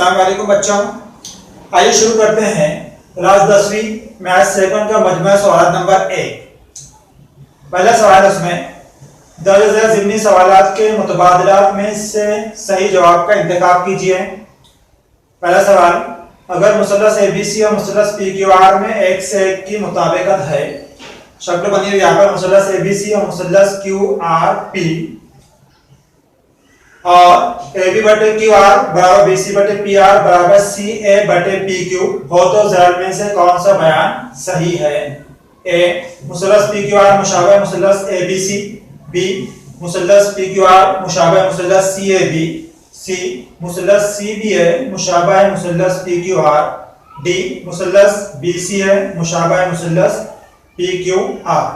अस्सलाम वालेकुम बच्चों, आइए शुरू करते हैं क्लास 10वीं मैथ सेकंड का मजमूआ सवाल नंबर 1। पहला सवाल उसमें दर्ज है ज़िमनी सवालात के मुतबादलात में से सही जवाब का इंतखाब कीजिए। पहला सवाल, अगर मुसल्लस एबीसी और मुसल्लस पीक्यूआर में एक से एक की मुताबिकत है, शक्ल बनी हुई यहाँ पर मुसल्लस एबीसी और मुसल्लस क्यूआरपी और ए बी बटे क्यू आर बराबर बी सी बटे पी आर बराबर सी ए बटे पी क्यू हो तो ज़ैल में से कौन सा बयान सही है? ए मुसल्लस पी क्यू आर मुशाबह मुसल्लस ए बी सी, बी मुसल्लस पी क्यू आर मुशाबह मुसल्लस सी ए बी, सी मुसल्लस सी बी ए मुशाबह मुसल्लस पी क्यू आर, डी मुसल्लस बी सी ए मुशाबह मुसल्लस पी क्यू आर।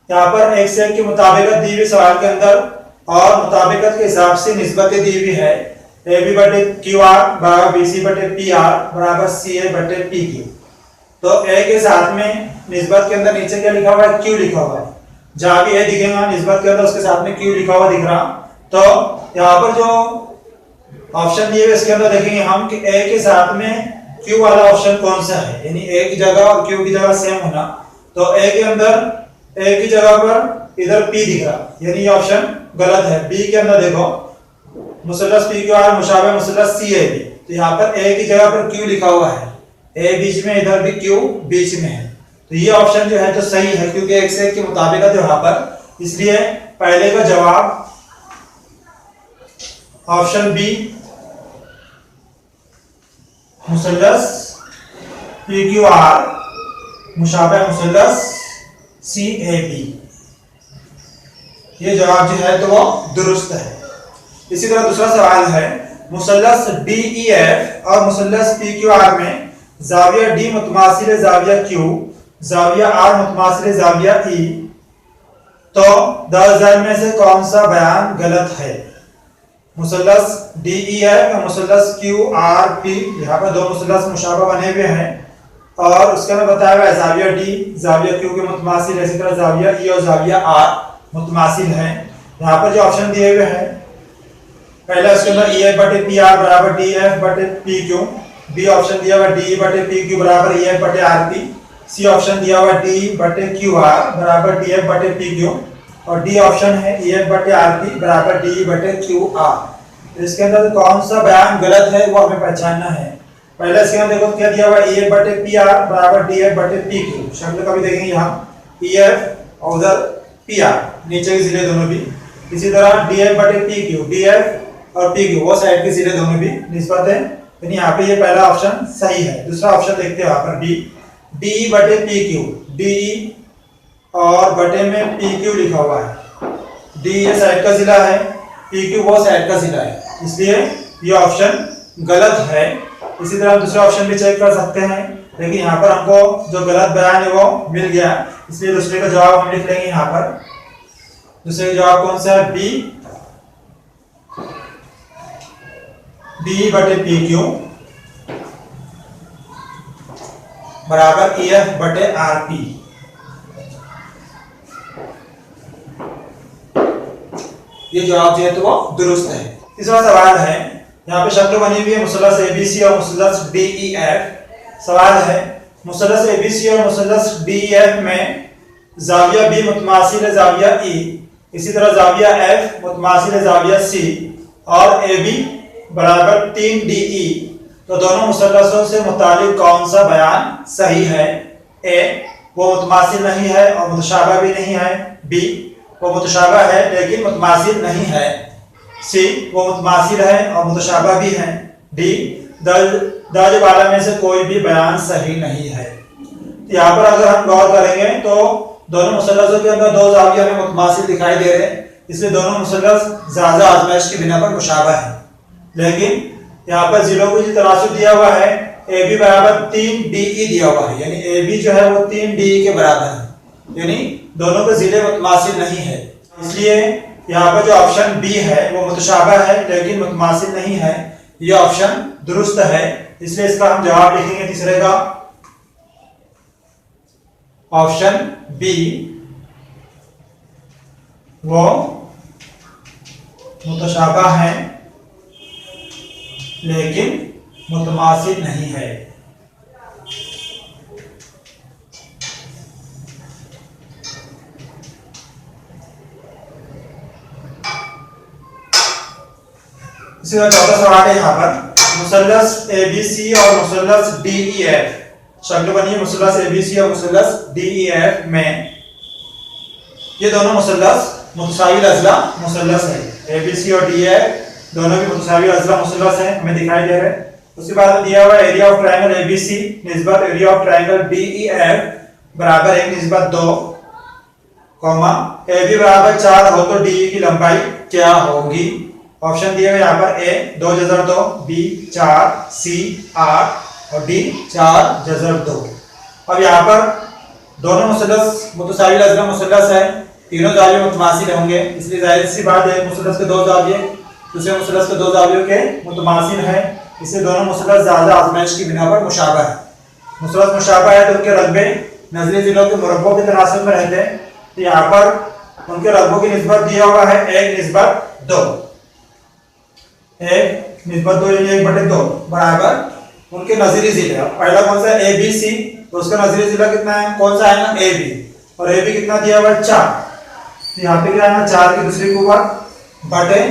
यहाँ पर एक से एक की मुताबिकत दी हुई सवाल के अंदर और मुताबिकत के हिसाब से निस्बतें दी हुई है। ए बी बटे क्यू आर बराबर बी सी बटे पी आर बराबर सी ए बटे पी क्यू। तो ए के साथ में निस्बत के अंदर नीचे क्या लिखा हुआ है? क्यू लिखा हुआ है। जहां भी ए दिखेगा निस्बत के अंदर उसके साथ में क्यू लिखा हुआ दिख रहा। तो यहाँ पर जो ऑप्शन दिए हुए इसके अंदर देखेंगे हम कि ए के साथ में क्यू वाला ऑप्शन कौन सा है, यानी ए की जगह और क्यू की जगह सेम होना। तो ए के अंदर ए की जगह पर इधर पी दिख रहा, यानी ये ऑप्शन गलत है। बी के अंदर देखो मुसल्लस पी क्यू आर मुशाबह मुसल्लस सी ए बी, तो यहाँ पर ए की जगह पर क्यू लिखा हुआ है, ए बीच में, इधर भी क्यू बीच में है। तो ये ऑप्शन जो है तो सही है क्योंकि एक से एक के मुताबिक है यहाँ पर, इसलिए पहले का जवाब ऑप्शन बी मुसल्लस पी क्यू आर मुशाबह मुसल्लस सी ए बी, ये जवाब जो है तो वो दुरुस्त है। इसी तरह दूसरा सवाल है, मुसल्लस डी ई एफ और मुसल्लस पी क्यू आर में जाविया डी मुतमासिल जाविया क्यू, जाविया आर मुतमासिल जाविया ई, तो दर्जन में से कौन सा बयान गलत है? मुसल्लस डी ई एफ और मुसल्लस क्यू आर पी, यहाँ पर दो मुसल्लस मुशाबह बने हुए हैं और उसके अंदर बताया हुआ है जाविया डी जाविया क्यू के मुतमासिल, इसी तरह जाविया ई और जाविया आर मुतमासिल है। यहाँ पर जो ऑप्शन दिए हुए हैं, पहला उसके अंदर ई एफ बटे पी आर बराबर डी एफ बटे पी क्यू, बी ऑप्शन दिया हुआ डी बटे पी क्यू बराबर ई एफ बटे आर पी, सी ऑप्शन दिया हुआ डी बटे क्यू आर बराबर डी एफ बटे पी क्यू और डी ऑप्शन है ई एफ बटे आर पी बराबर डी बटे क्यू आर। इसके अंदर कौन सा बयान गलत है वो हमें पहचानना है। पहले इसके अंदर देखो क्या दिया हुआ है, ई एफ बटे पी आर बराबर डी एफ बटे पी क्यू, शक्ल का भी देखेंगे यहाँ ई एफ और उधर पी आर, नीचे के जिले दोनों भी। इसी तरह डी एफ बटे पी क्यू, डी एफ और पी क्यू वो साइड के जिले दोनों भी निस्बत है, यानी यहाँ पे ये पहला ऑप्शन सही है। दूसरा ऑप्शन देखते हैं यहाँ पर बी, डी बटे पी क्यू, डी और बटे में पी क्यू लिखा हुआ है, डी ये साइड का जिला है, पी क्यू वो साइड का जिला है, इसलिए ये ऑप्शन गलत है। इसी तरह हम दूसरा ऑप्शन भी चेक कर सकते हैं, लेकिन यहाँ पर हमको जो गलत बयान है वो मिल गया, इसलिए दूसरे का जवाब हम लिख लेंगे यहाँ पर। दूसरे का जवाब कौन सा है? बी, डी बटे पी क्यू बराबर ई एफ बटे आर पी। ये जवाब जो है तो वो दुरुस्त है। तीसरा सवाल है, यहाँ पे शक्ल बनी हुई है मुसल्लस एबीसी और मुसल्लस डी ई एफ। सवाल है, मुसल्लस एबीसी और मुसल्लस डी ई एफ में जाविया बी मुतमासिल जाविया ई, इसी तरह जाविया एफ मुतमासिल जाविया सी और ए बी बराबर 3 डी ई, तो दोनों मुसल्लसों से मुतालिक कौन सा बयान सही है? ए वो मुतमासिल नहीं है और मुतशाबह भी नहीं है, बी वो मुतशाबह है लेकिन मुतमासिल नहीं है, सी वो मुतमासिल है और मुतशाबह भी है, डी दर्ज वाला में से कोई भी बयान सही नहीं है। यहाँ पर अगर हम गौर करेंगे तो दोनों मुसल्लसों के अंदर दो जाविया में मुतमासिल दिखाई दे रहे हैं, इसलिए दोनों मुसल्लस ज़्यादा आजमाइश की बिना पर मुशाबह है। लेकिन यहाँ पर जिलों को जो तनासुब दिया हुआ है, ए बी बराबर 3 डी ई दिया हुआ है, यानी ए बी जो है वो 3 डी ई के बराबर है, यानी दोनों के जिले मुतमासिल नहीं है, इसलिए यहाँ पर जो ऑप्शन बी है वो मुतशाबह है लेकिन मुतमासिल नहीं है, ये ऑप्शन दुरुस्त है, इसलिए इसका हम जवाब लिखेंगे तीसरे का ऑप्शन बी, वो मुतशाबह हैं लेकिन मुतमासिल नहीं है। इसी तरह चौथा सवाल है यहाँ पर, मुसल्लस ABC और मुसल्लस DEF, शक्ल बनी है मुसल्लस ABC और मुसल्लस DEF में, ये दोनों मुसल्लस मुतसाविल अज़ला मुसल्लस है। ABC और DEF दोनों भी मुतसाविल अज़ला मुसल्लस है, हमें दिखाई दे रहे हैं। उसके बाद दिया हुआ एरिया ऑफ ट्रायंगल ABC निस्बत एरिया ऑफ ट्रायंगल DEF बराबर 1 निस्बत 2, कॉमा AB बराबर 4 हो तो DE की लंबाई क्या होगी। ऑप्शन दिए हुए यहाँ पर A 2 जज़र 2, B 4, C 8 और D 4 जज़र 2। अब यहाँ पर दोनों मुसल्लस मुतसाविल अज़ला मुसल्लस है, तीनों जाविये मुतमासिल होंगे, इसलिए जाहिर सी बात है मुसल्लस के दो जाविये दूसरे मुसल्लस के दो जावियों के मुतमासिल है, इससे दोनों मुसल्लस ज़्यादा आज़माइश की बिना पर मुशाबह है। मुसल्लस मुशाबह है तो उनके रकबे नज़री ज़िलों के मुरब्बों के तनासुब में रहते हैं, तो यहाँ पर उनके रकबों की निस्बत दिया हुआ है 1 निस्बत 2, 1 निस्बत 2 यानी 1/2 बराबर उनके नज़री ज़िले। पहला कौन सा है ABC, तो उसका नज़री ज़िला कितना है, कौन सा है ना AB, और AB कितना दिया हुआ है 4, तो यहाँ पे क्या है ना 4 की दूसरी कुव्वत बटे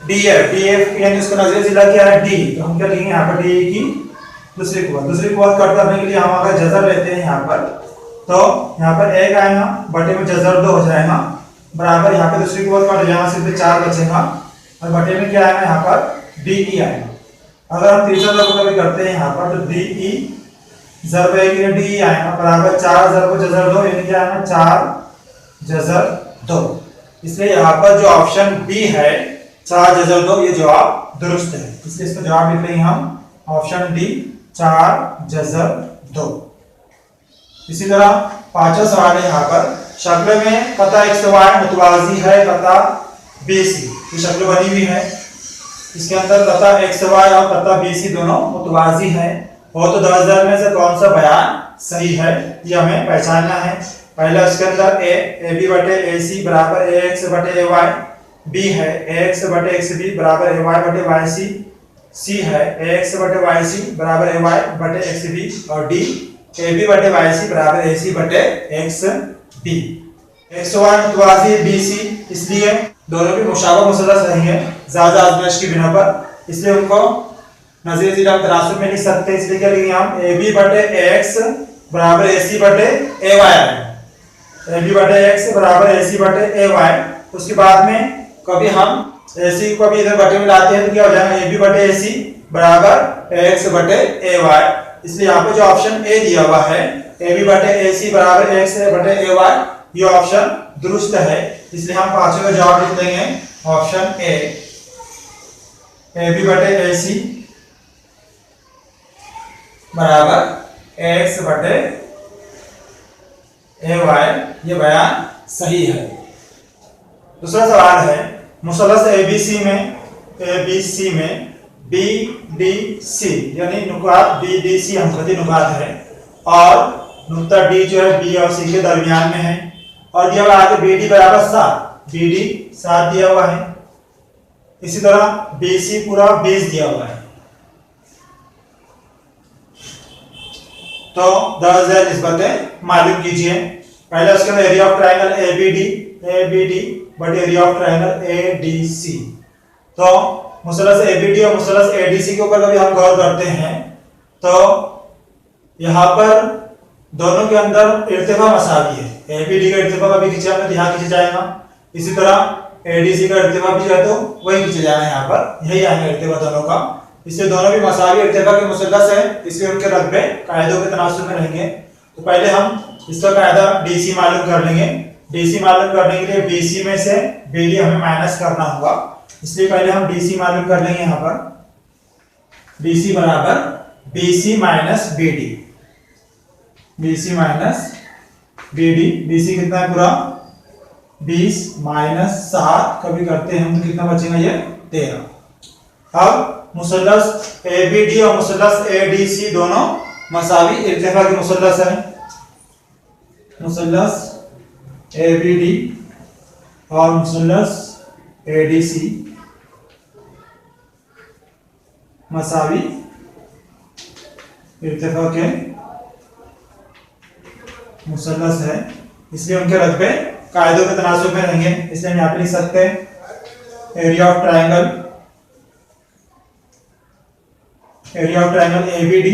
DF यानी उसका नज़री ज़िला क्या है D, तो हम क्या लिखेंगे यहाँ पर DE की दूसरी कुव्वत कट करने के लिए हम अगर जज़र लेते हैं यहाँ पर, तो यहाँ पर 1 आएगा बटे में जज़र 2 हो जाएगा बराबर, यहाँ पे दूसरी कुव्वत कट यहाँ सिर्फ 4 बचेगा और बटे में क्या आएगा यहाँ पर DE आएगा। अगर हम तीसरा ज़रब कभी करते हैं यहाँ पर तो DE ज़रब 1 यानी DE आएगा बराबर 4 ज़रब जज़र 2 यानी क्या आएगा 4 जज़र 2। इसलिए यहाँ पर जो ऑप्शन B है 4 जज़र 2 ये जवाब दुरुस्त है, इसलिए इसका जवाब लिख लेंगे हम ऑप्शन D 4 जज़र 2। इसी तरह पांचवा सवाल है यहाँ पर, शक्ल में कता XY मुतवाज़ी है कता BC, ये शक्ल बनी हुई है, इसके अंदर कता XY और कता BC दोनों मुतवाज़ी है, हो तो 10,000 में से कौन सा बयान सही है ये हमें पहचानना है। पहला इसके अंदर AB बटे AC बराबर AX बटे AY, B है AX बटे XB बराबर AY बटे YC, C है AX बटे YC बराबर AY बटे XB और D AB बटे YC बराबर AC बटे XB। XY मुतवाज़ी BC, इसलिए दोनों भी मुशाबह मुसल्लस रहेंगे ज़्यादा आज़माइश की बिना पर, इसलिए उनको नज़री ज़िला तनासुब में लिख सकते हैं, इसलिए क्या लिखेंगे हम AB बटे AX बराबर AC बटे AY आएगा, AB बटे AX बराबर AC बटे AY। उसके बाद में कभी हम AC को भी इधर बटे में लाते हैं तो क्या हो जाएगा AB बटे AC बराबर AX बटे AY, इसलिए यहाँ पे जो ऑप्शन A दिया हुआ है AB बटे AC बराबर AX बटे AY ये ऑप्शन दुरुस्त है, इसलिए हम पांचवें का जवाब लिख देंगे ऑप्शन A AB बटे AC बराबर AX बटे AY ये बयान सही है। दूसरा सवाल है, मुसल्लस ABC में BDC यानी नुकात BDC हमखती नुकात है और नुक्ता D जो है B और C के दरमियान में है, और दिया हुआ आगे BD बराबर 7, BD 7 दिया हुआ है। इसी तरह BC पूरा 20 दिया हुआ है, तो 10,000 निस्बतें मालूम कीजिए। पहले उसके अंदर area of triangle ABD but area of triangle ADC, तो मुसल्लस ABD और मुसल्लस ADC के ऊपर कभी हम गौर करते हैं तो यहाँ पर दोनों के अंदर इर्तिफा मसावी है, ABD का इर्तिफा कभी खींचा तो यहाँ खींचा जाएगा, इसी तरह ADC का इर्तिफा भी है तो वही खींचा जाएगा, यहाँ पर यही आएगा इर्तिफा दोनों का, इससे दोनों भी मसावी इर्तिफा के मुसल्लस है, इसलिए उनके रकबे कायदों के तनासुब में रहेंगे। तो पहले हम इसका कायदा DC मालूम कर लेंगे, DC मालूम करने के लिए BC में से BD हमें माइनस करना होगा, इसलिए पहले हम DC मालूम कर लेंगे। यहाँ पर DC बराबर BC minus BD, BC minus BD, BC कितना है पूरा 20 माइनस 7 कभी करते हैं हम तो कितना बचेगा ये 13। अब मुसल्लस ABD और मुसल्लस ADC दोनों मसावी इर्तिफा के मुसल्लस है, मुसल्लस ABD और मुसल्लस ADC मसावी इर्तिफा के मुसल्लस है, इसलिए उनके रकबे कायदों के तनासुब में रहेंगे। इसलिए हम यहाँ पे लिख सकते हैं एरिया ऑफ ट्रायंगल ABD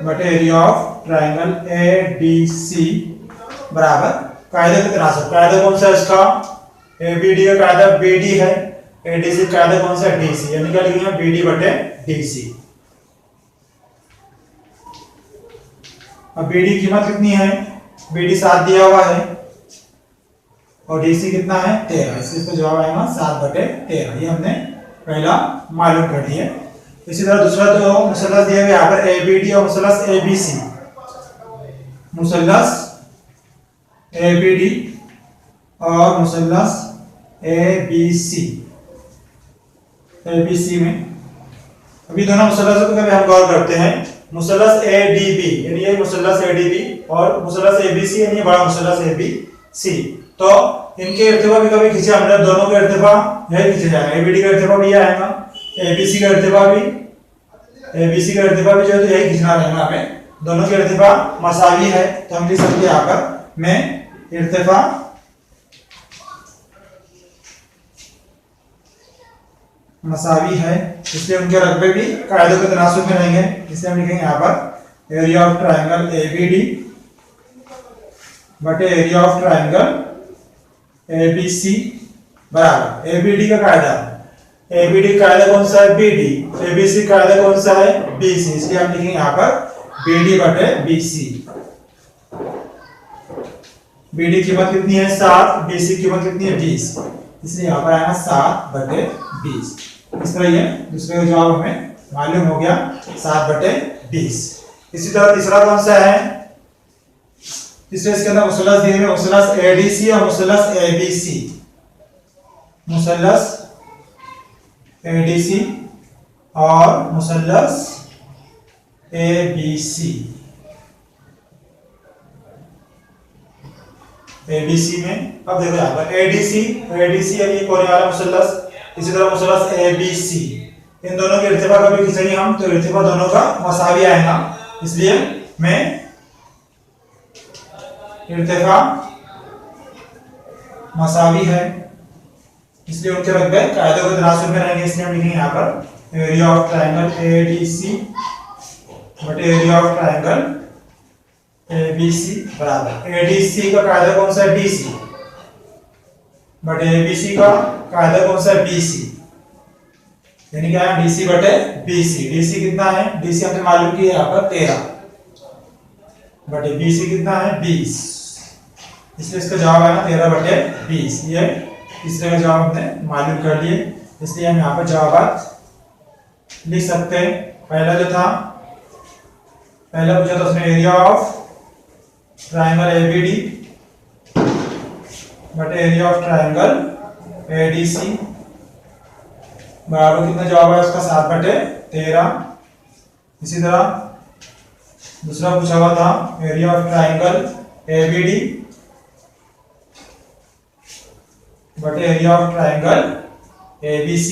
बटे एरिया ऑफ ट्रायंगल ADC बराबर कायदे के तनासुब। कायदा कौन सा है इसका? ABD का कायदा BD है, ADC का कायदा कौन सा है? DC, यानी क्या लिखेंगे? BD बटे DC। अब BD कीमत कितनी है? BD 7 दिया हुआ है और DC कितना है? 13। इसका जवाब आएगा 7 बटे 13। ये हमने पहला मालूम कर लिया। इसी तरह दूसरा जो मुसल्लस दिया गया यहाँ पर ABD और मुसल्लस ABC। मुसल्लस ABD और मुसल्लस ABC में अभी दोनों मुसल्लसों पे हम गौर करते हैं। मुसल्लस ADB यानी ये मुसल्लस ADB और मुसल्लस ABC यानी बड़ा मुसल्लस ABC, तो इनके इर्तिफा भी कभी खींचे हमने, दोनों का इर्तिफा यही खींचे जाएगा। ABD का इर्तिफा भी आएगा, ABC का इर्तिफा भी जो है तो यही खींचना रहेगा हमें। दोनों के इर्तिफा मसावी है, तो हम लिख सकते हैं यहाँ पर में इर्तिफा मसावी है, इसलिए उनके रकबे भी कायदों के तनासुब में रहेंगे। इसलिए हम लिखेंगे यहाँ पर एरिया ऑफ ट्रायंगल ABD बटे एरिया ऑफ ट्रायंगल ABC बराबर ABD का कायदा, ABD का कायदा कौन सा है? BD, ABC का कायदा कौन सा है? BC, इसलिए हम लिखेंगे यहाँ पर BD बटे BC। BD कीमत कितनी है? 7, BC कीमत कितनी है? 20, इसलिए यहाँ पर आएगा 7 बटे 20। इस तरह ये दूसरे का जवाब हमें मालूम हो गया 7 बटे 20। इसी तरह तीसरा कौन सा है? तीसरे इसके अंदर मुसल्लस दिए हुए मुसल्लस ADC और मुसल्लस ABC। मुसल्लस ADC और मुसल्लस ABC। ABC में अब देखो यहाँ पर ADC यानी कोने वाला मुसल्लस, इसी तरह मुसल्लस ABC, इन दोनों के इर्तिफा कभी खींचेंगे हम तो इर्तिफा दोनों का मसावी आएगा। इसलिए मैं इर्तिफा मसावी है, इसलिए उनके रकबे कायदों के तनासुब में रहेंगे। इसलिए हम लिखेंगे यहाँ पर एरिया ऑफ ट्रायंगल ADC बटे एरिया ऑफ ट्रायंगल ABC बराबर ADC का कायदा कौन सा है? BC बटे ABC का कायदा कौन सा है? BC, यानी क्या है? DC बटे BC। DC कितना है? DC हमने मालूम किया यहाँ पर 13 बटे BC कितना है? 20, इसलिए इसका जवाब आएगा 13 बटे 20। ये तीसरे का जवाब हमने मालूम कर लिए, इसलिए हम यहाँ पर जवाब लिख सकते हैं। पहला जो था, पहला पूछा था उसमें एरिया ऑफ ट्रायंगल ABD बटे एरिया ऑफ ट्रायंगल ADC बराबर कितना जवाब है उसका? 7 बटे 13। इसी तरह दूसरा पूछा हुआ था एरिया ऑफ ट्रायंगल ABD बटे एरिया ऑफ ट्रायंगल ABC,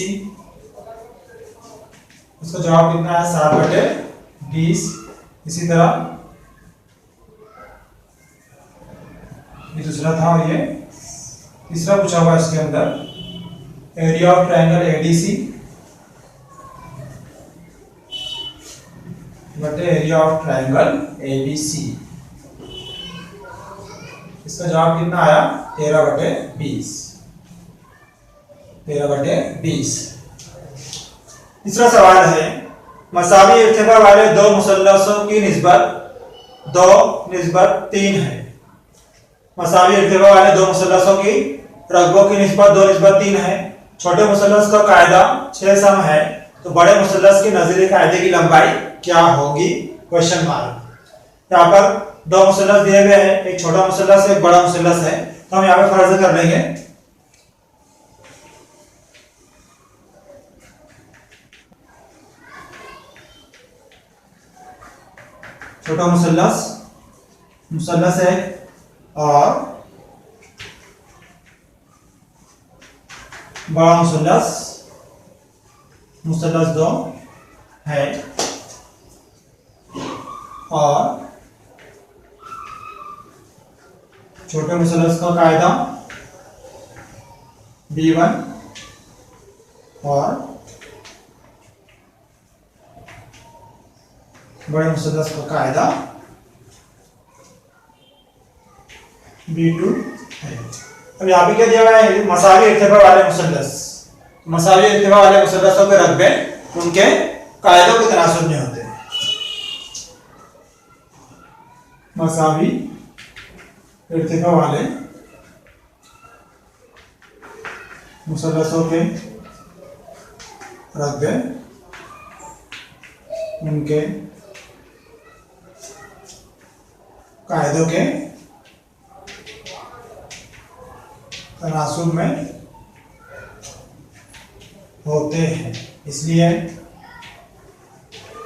उसका जवाब कितना है? 7 बटे 20। इसी तरह ये दूसरा था और ये तीसरा पूछा हुआ इसके अंदर एरिया ऑफ ट्रायंगल ADC बटे एरिया ऑफ ट्रायंगल ABC, इसका जवाब कितना आया? 13 बटे 20। 13 बटे 20। तीसरा सवाल है मसावी इर्तिफा वाले दो मुसल्लसों की निस्बत 2:3 है। मसावी इर्तिफा वाले दो मुसल्लसों की रकबों की निस्बत 2:3 है। छोटे मुसल्लस का कायदा 6 सम है, तो बड़े मुसल्लस के नज़ीरे कायदे की लंबाई क्या होगी? Question mark. यहाँ पर दो मुसल्लस दिए गए हैं, एक छोटा मुसल्लस है, एक बड़ा मुसल्लस है, तो हम यहाँ पे फर्ज कर लेंगे छोटा मुसल्लस है और बड़ा मुसल्लस मुसल्लस 2 है और छोटे मुसल्लस का कायदा B1 और बड़े मुसल्लस का कायदा B2 है। अब यहाँ पे क्या दिया हुआ है, मसावी इर्तिफा वाले मुसल्लस। मसावी इर्तिफा वाले मुसल्लसों के रकबे उनके कायदों के तनासुब में होते हैं। मसावी इर्तिफा वाले मुसल्लसों के रकबे उनके कायदों के तनासुब में होते हैं। इसलिए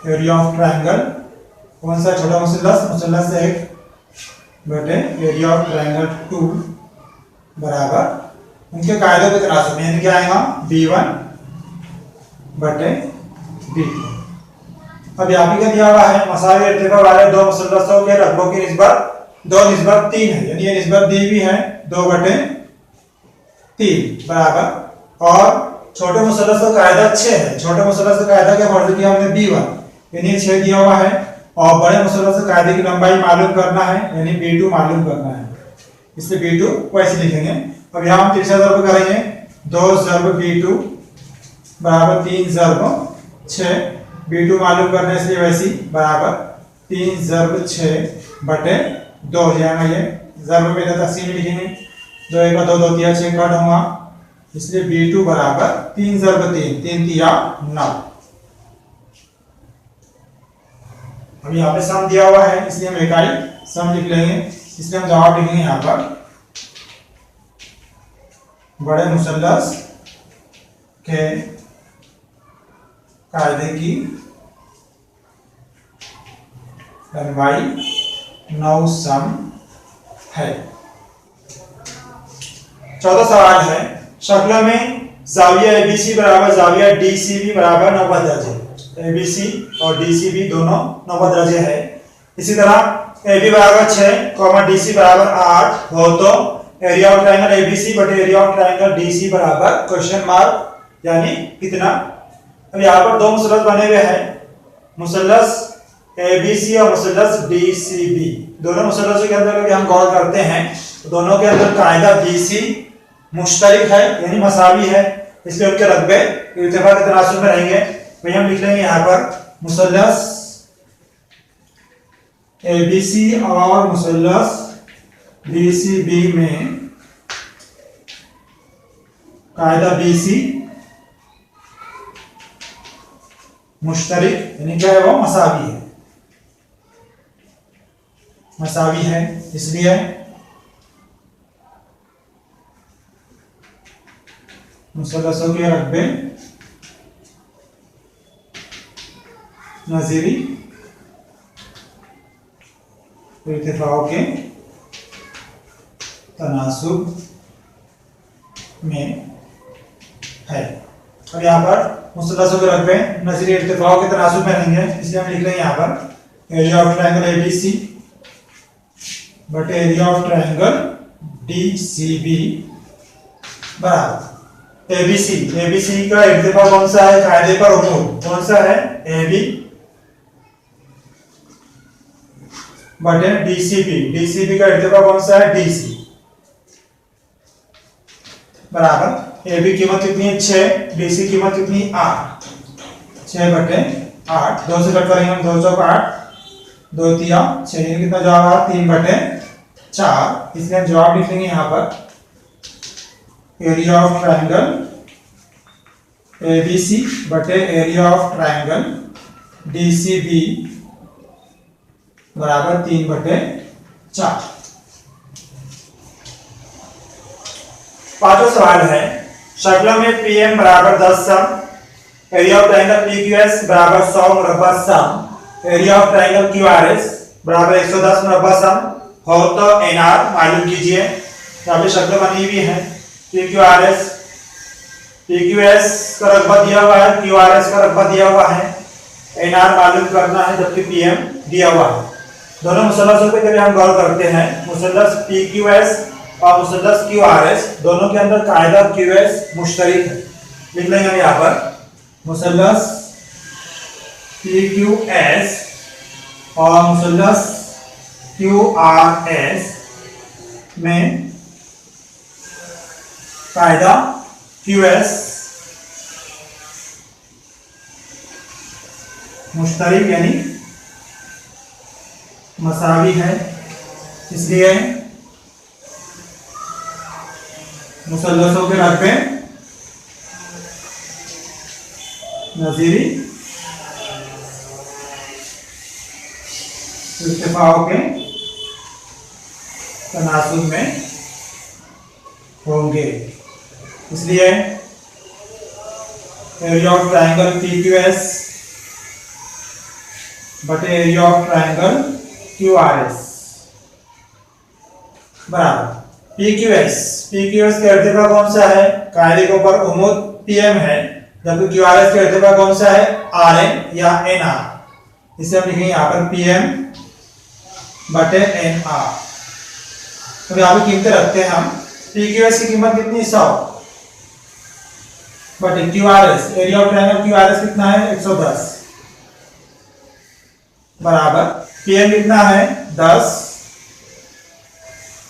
एरिया ऑफ ट्रायंगल कौन सा छोटा मुसल्लस, मुसल्लस 1 बटे एरिया ऑफ ट्रायंगल 2 बराबर उनके कायदों के तनासुब में, यानी क्या आएगा B1 बटे B2। अब यहाँ पे क्या दिया हुआ है, मसावी इर्तिफा वाले दो मुसल्लसों के रकबों की निस्बत 2:3 है, यानी ये निस्बत दी भी है 2/3 बराबर। और छोटे मुसल्लस का कायदा 6 है। छोटे मुसल्लस का कायदा क्या फर्ज किया हमने B1, यानी 6 दिया हुआ है। और बड़े मुसल्लस के कायदे की लंबाई मालूम करना है, यानी B2 मालूम करना है, इसलिए B2 को ऐसे लिखेंगे। अब यहाँ हम तीसरा ज़र्ब करेंगे, 2 ज़र्ब B2 बराबर 3 ज़र्ब 6। B2 मालूम करना है इसलिए वैसी बराबर 3 ज़र्ब 6 बटे 2 हो जाएगा। ये ज़र्ब में तकसीम लिखेंगे, 2 1 2 2 3 6 कट हुआ, इसलिए B2 बराबर 3 ज़र्ब 3 3 तिया 9। अब यहाँ पे सम दिया हुआ है इसलिए हम इकाई सम लिख लेंगे, इसलिए हम जवाब लिखेंगे यहाँ पर बड़े मुसल्लस के कायदे की लंबाई 9 सम है। चौथा सवाल है, शक्ल में जाविया ABC बराबर जाविया DCB बराबर 90 दर्जे। ABC और DCB दोनों 90 दर्जे है। इसी तरह AB बराबर 6, DC बराबर 8 हो तो एरिया ऑफ ट्रायंगल ABC बटे एरिया ऑफ ट्रायंगल DC बराबर क्वेश्चन मार्क, यानी कितना। अब यहाँ पर दो मुसल्लस बने हुए हैं, मुसल्लस ABC और मुसल्लस DCB। दोनों मुसल्लसों के अंदर अगर हम गौर करते हैं तो दोनों के अंदर कायदा BC मुश्तरिक है, यानी मसावी है, इसलिए उनके रकबे इर्तिफा के तनासुब में रहेंगे। वही हम लिख लेंगे यहाँ पर मुसल्लस ABC और मुसल्लस DCB में कायदा BC मुश्तरिक, यानी क्या है वो मसावी है, मसावी है, इसलिए मुसल्लसों के रकबे नज़ीरी इर्तिफाओं के तनासुब में है। अब यहाँ पर मुसल्लसों के रकबे नज़ीरी इर्तिफाओं के तनासुब में रहेंगे, इसलिए हम लिख रहे हैं यहाँ पर एरिया ऑफ ट्रायंगल ABC बटे एरिया ऑफ ट्रायंगल DCB बराबर ABC का इर्तिफा कौन सा है, कायदे पर उमूर कौन सा है, AB बटे DCB का इर्तिफा कौन सा है, DC बराबर AB कीमत कितनी है 6, DC कीमत कितनी 8, 6 बटे 8, 2 से कट करेंगे हम, 2 चौक 8, 2 तिया 6, कितना जवाब आ 3 बटे 4। इसलिए हम जवाब लिख लेंगे यहाँ पर एरिया ऑफ ट्रायंगल ABC बटे एरिया ऑफ ट्रायंगल DCB बराबर 3 बटे 4। पांचवा सवाल है, शक्ल में PM बराबर 10 सम, एरिया ऑफ ट्रायंगल PQS बराबर 100 मुरब्बा सम, एरिया ऑफ ट्रायंगल QRS बराबर 110 मुरब्बा सम हो तो NR मालूम कीजिए। यहाँ पे शक्ल बनी हुई है, PQRS PQS का रकबा दिया हुआ है, QRS का रकबा दिया हुआ है, NR मालूम करना है, जबकि PM दिया हुआ है। दोनों मुसल्लसों पे कभी हम गौर करते हैं, मुसल्लस PQS और मुसल्लस QRS दोनों के अंदर कायदा QS मुश्तरक है। लिख लेंगे यहाँ पर मुसल्लस PQS और मुसल्लस QRS में कायदा QS मुश्तरक यानी मसावी है, इसलिए मुसल्लसों के रकबे नजीरी इत्तिफाक के तनासुब में होंगे। इसलिए एरिया ऑफ ट्रायंगल PQS बटे एरिया ऑफ ट्रायंगल QRS बराबर PQS का इर्तिफा कौन सा है? कायदे के ऊपर उम्मूद PM है, जबकि QRS का इर्तिफा कौन सा है? RN या NR। इसे हम लिखेंगे यहाँ पर PM बटे NR। तो यहाँ पे कीमतें रखते हैं हम। PQS की कीमत कितनी? 100 बटे QRS, area of triangle QRS कितना है? 110 बराबर PM कितना है? 10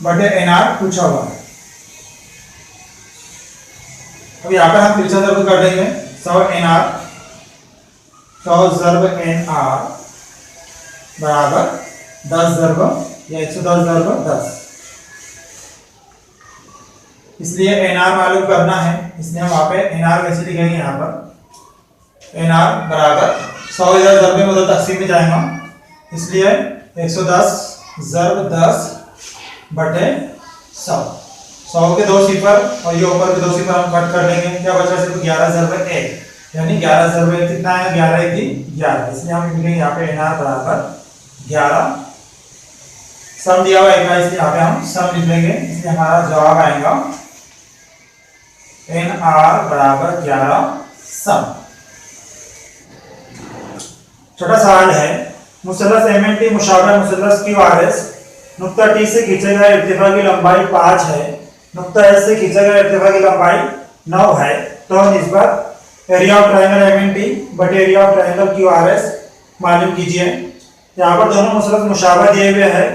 बटे NR पूछा हुआ है। अब यहाँ पर हम तिरछा ज़र्ब कर देंगे। 100 NR 100 ज़र्ब NR बराबर 10 ज़र्ब या 110 ज़र्ब 10। इसलिए NR मालूम करना है, इसलिए हम वहाँ पे NR कैसे लिखेंगे? यहाँ पर NR बराबर 100 इधर ज़र्ब में उधर तकसीम में जाएगा, इसलिए 110 ज़र्ब 10 बटे 100। 100 के 2 सिफर और ये ऊपर के 2 सिफर हम कट कर लेंगे। क्या बचा? सिर्फ 11 ज़र्ब 1, यानी 11 ज़र्ब 1 कितना है? 11 1 11। इसलिए हम लिखेंगे यहाँ पे NR बराबर 11। सम दिया हुआ है, इसलिए यहाँ पे हम सम लिख लेंगे, इसलिए हमारा जवाब आएगा NR बराबर 11 सम। छोटा सवाल है, मुसल्लस MNT मुशाबह मुसल्लस QRS नुक्ता T से खींचे गए इर्तिफा की लंबाई 5 है, नुक्ता S से खींचे गए इर्तिफा की लंबाई 9 है, तो निस्बत एरिया ऑफ ट्रायंगल MNT बटे एरिया ऑफ ट्रायंगल QRS मालूम कीजिए। यहाँ पर दोनों मुसल्लस मुशाबह दिए हुए हैं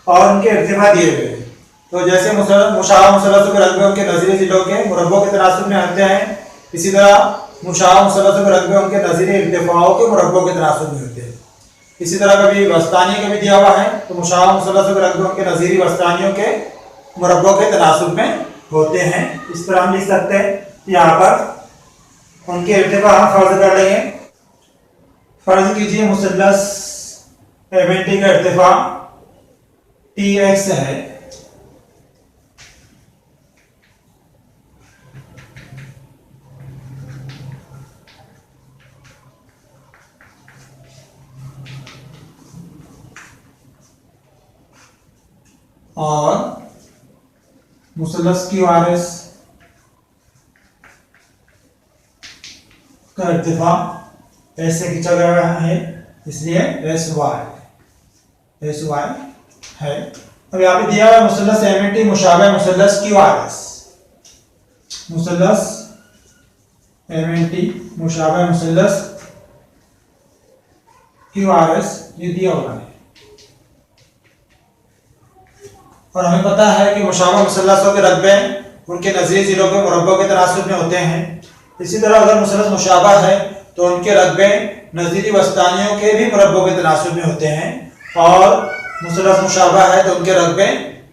और उनके इर्तिफा दिए हुए हैं। तो जैसे मुशाबह मुसल्लसों के रकबे उनके नज़ीरी जिलों के मुरब्बों के तनासुब में होते हैं, इसी तरह मुशाबह मुसल्लसों के रकबे उनके नज़ीरी इर्तिफाओं के मुरब्बों के तनासुब में होते हैं। इसी तरह कभी वस्तानी का भी दिया हुआ है, तो मुशाबह मुसल्लसों के रकबे उनके नज़ीरी वस्तानियों के मुरब्बों के तनासुब में होते हैं। इस तरह हम लिख सकते हैं। यहाँ पर उनके इर्तिफा हम फर्ज कर लेंगे। फर्ज कीजिए मुसल्लस MNT का इर्तिफा TX है, और मुसल्लस QRS का इर्तिफा ऐसे खींचा गया है, इसलिए SY है। अब यहाँ पे दिया हुआ मुसल्लस MNT मुशाबह मुसल्लस QRS, मुसल्लस MNT मुशाबह मुसल्लस QRS ये दिया हुआ है, और हमें पता है कि मुशाबह मुसल्लसों के रकबे उनके नज़ीरी जिलों के मुरब्बों के तनासुब में होते हैं। इसी तरह अगर मुसल्लस मुशाबह है तो उनके रकबे नज़ीरी वस्तानियों के भी मुरब्बों के तनासुब में होते हैं, और मुसल्लस मुशाबह है तो उनके रकबे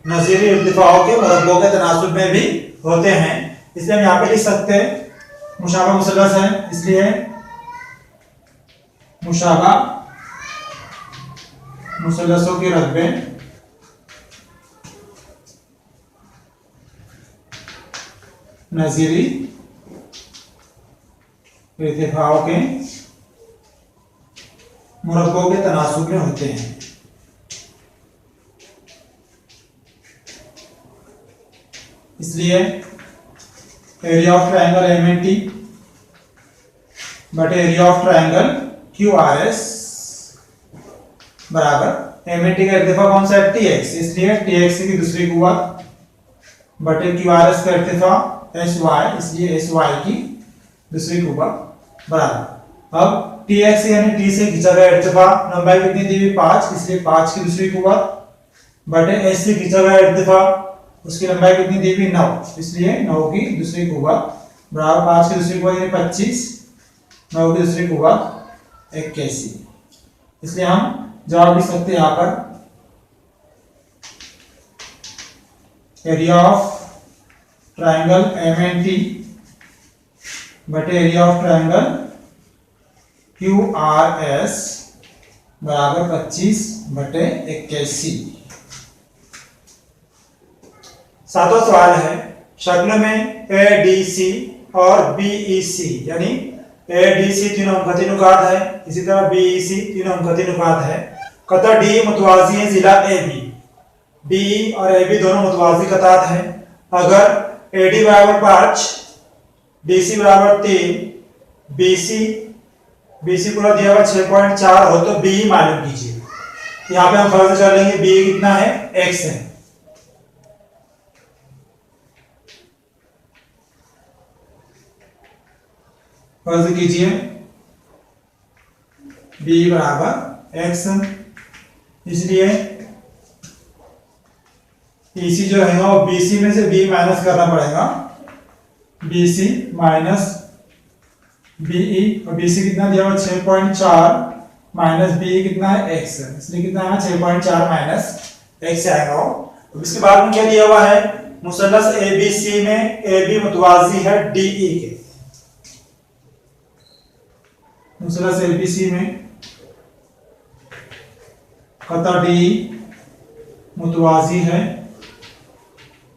नज़ीरी इर्तिफाओं के मुरब्बों के तनासुब में भी होते हैं। इसलिए हम यहाँ पे लिख सकते हैं मुशाबह मुसल्लस है, इसलिए मुशाबह मुसल्लसों के रकबे नज़ीरी इर्तिफाओं के मुरब्बों के तनासुब में होते हैं। इसलिए area of triangle M N T बटे area of triangle Q R S बराबर एम एन टी का इर्तिफा कौन सा है टी एक्स, इसलिए टी एक्स की दूसरी कुव्वत बटे क्यू आर एस का इर्तिफा एस वाई, इसलिए एस वाई की दूसरी कुव्वत बराबर। अब टी एक्स यानी टी से खींचा गया इर्तिफा लंबाई कितनी दी हुई 5, इसलिए 5 की दूसरी कुव्वत बटे एस से खींचा गया इर्तिफा उसकी लंबाई कितनी दी हुई 9, इसलिए 9 की दूसरी कुव्वत बराबर 5 की दूसरी कुव्वत यानी 25, 9 की दूसरी कुव्वत 81। इसलिए हम जवाब लिख सकते हैं यहाँ पर area of triangle M N T बटे area of triangle Q R S बराबर 25 बटे 81। सातवां सवाल है शक्ल में ए डी सी और बी ई सी यानी ए डी सी तीनों अंकती अनुपात है, इसी तरह बी ई सी तीनों अंकती अनुपात है। कतर डी मुतवाजी है जिला ए बी, बी और ए बी दोनों मुतवाजी कतात है। अगर ए डी बराबर 5, डी सी बराबर 3, बी सी पूरा दिया हुआ 6.4 हो तो बी मालूम कीजिए। यहाँ पे हम फर्ज कर लेंगे बी कितना है x है। फर्ज कीजिए b बराबर x, इसलिए EC जो है वो BC में से B माइनस करना पड़ेगा, BC माइनस BE और BC कितना दिया हुआ 6.4 माइनस BE कितना है x, इसलिए कितना है 6.4 माइनस x आएगा। अब इसके बाद में क्या दिया हुआ है मुसल्लस ABC में AB मुतवाजी है DE के, मुसल्लस ABC में कता DE मुतवाजी है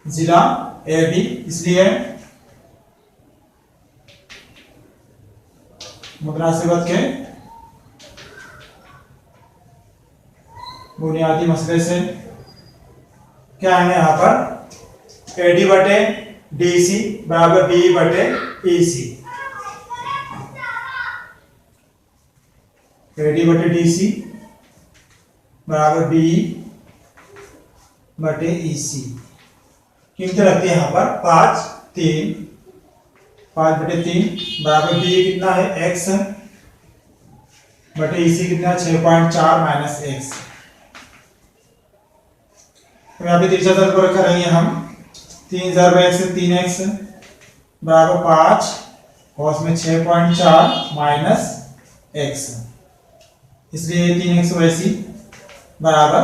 जिला AB, इसलिए मुतनासिबत के बुनियादी मसले से क्या है यहाँ पर AD बटे DC बराबर BE बटे EC, AD बटे DC बराबर BE बटे EC। कीमतें रखते हैं यहाँ पर 5 बटे 3 बराबर BE कितना है x बटे EC कितना 6.4 माइनस x। यहाँ पे तीसरा तर्क रखा रहेंगे हम 3 से 3x बराबर 5 और उसमें 6.4 माइनस x, इसलिए 3x वैसी बराबर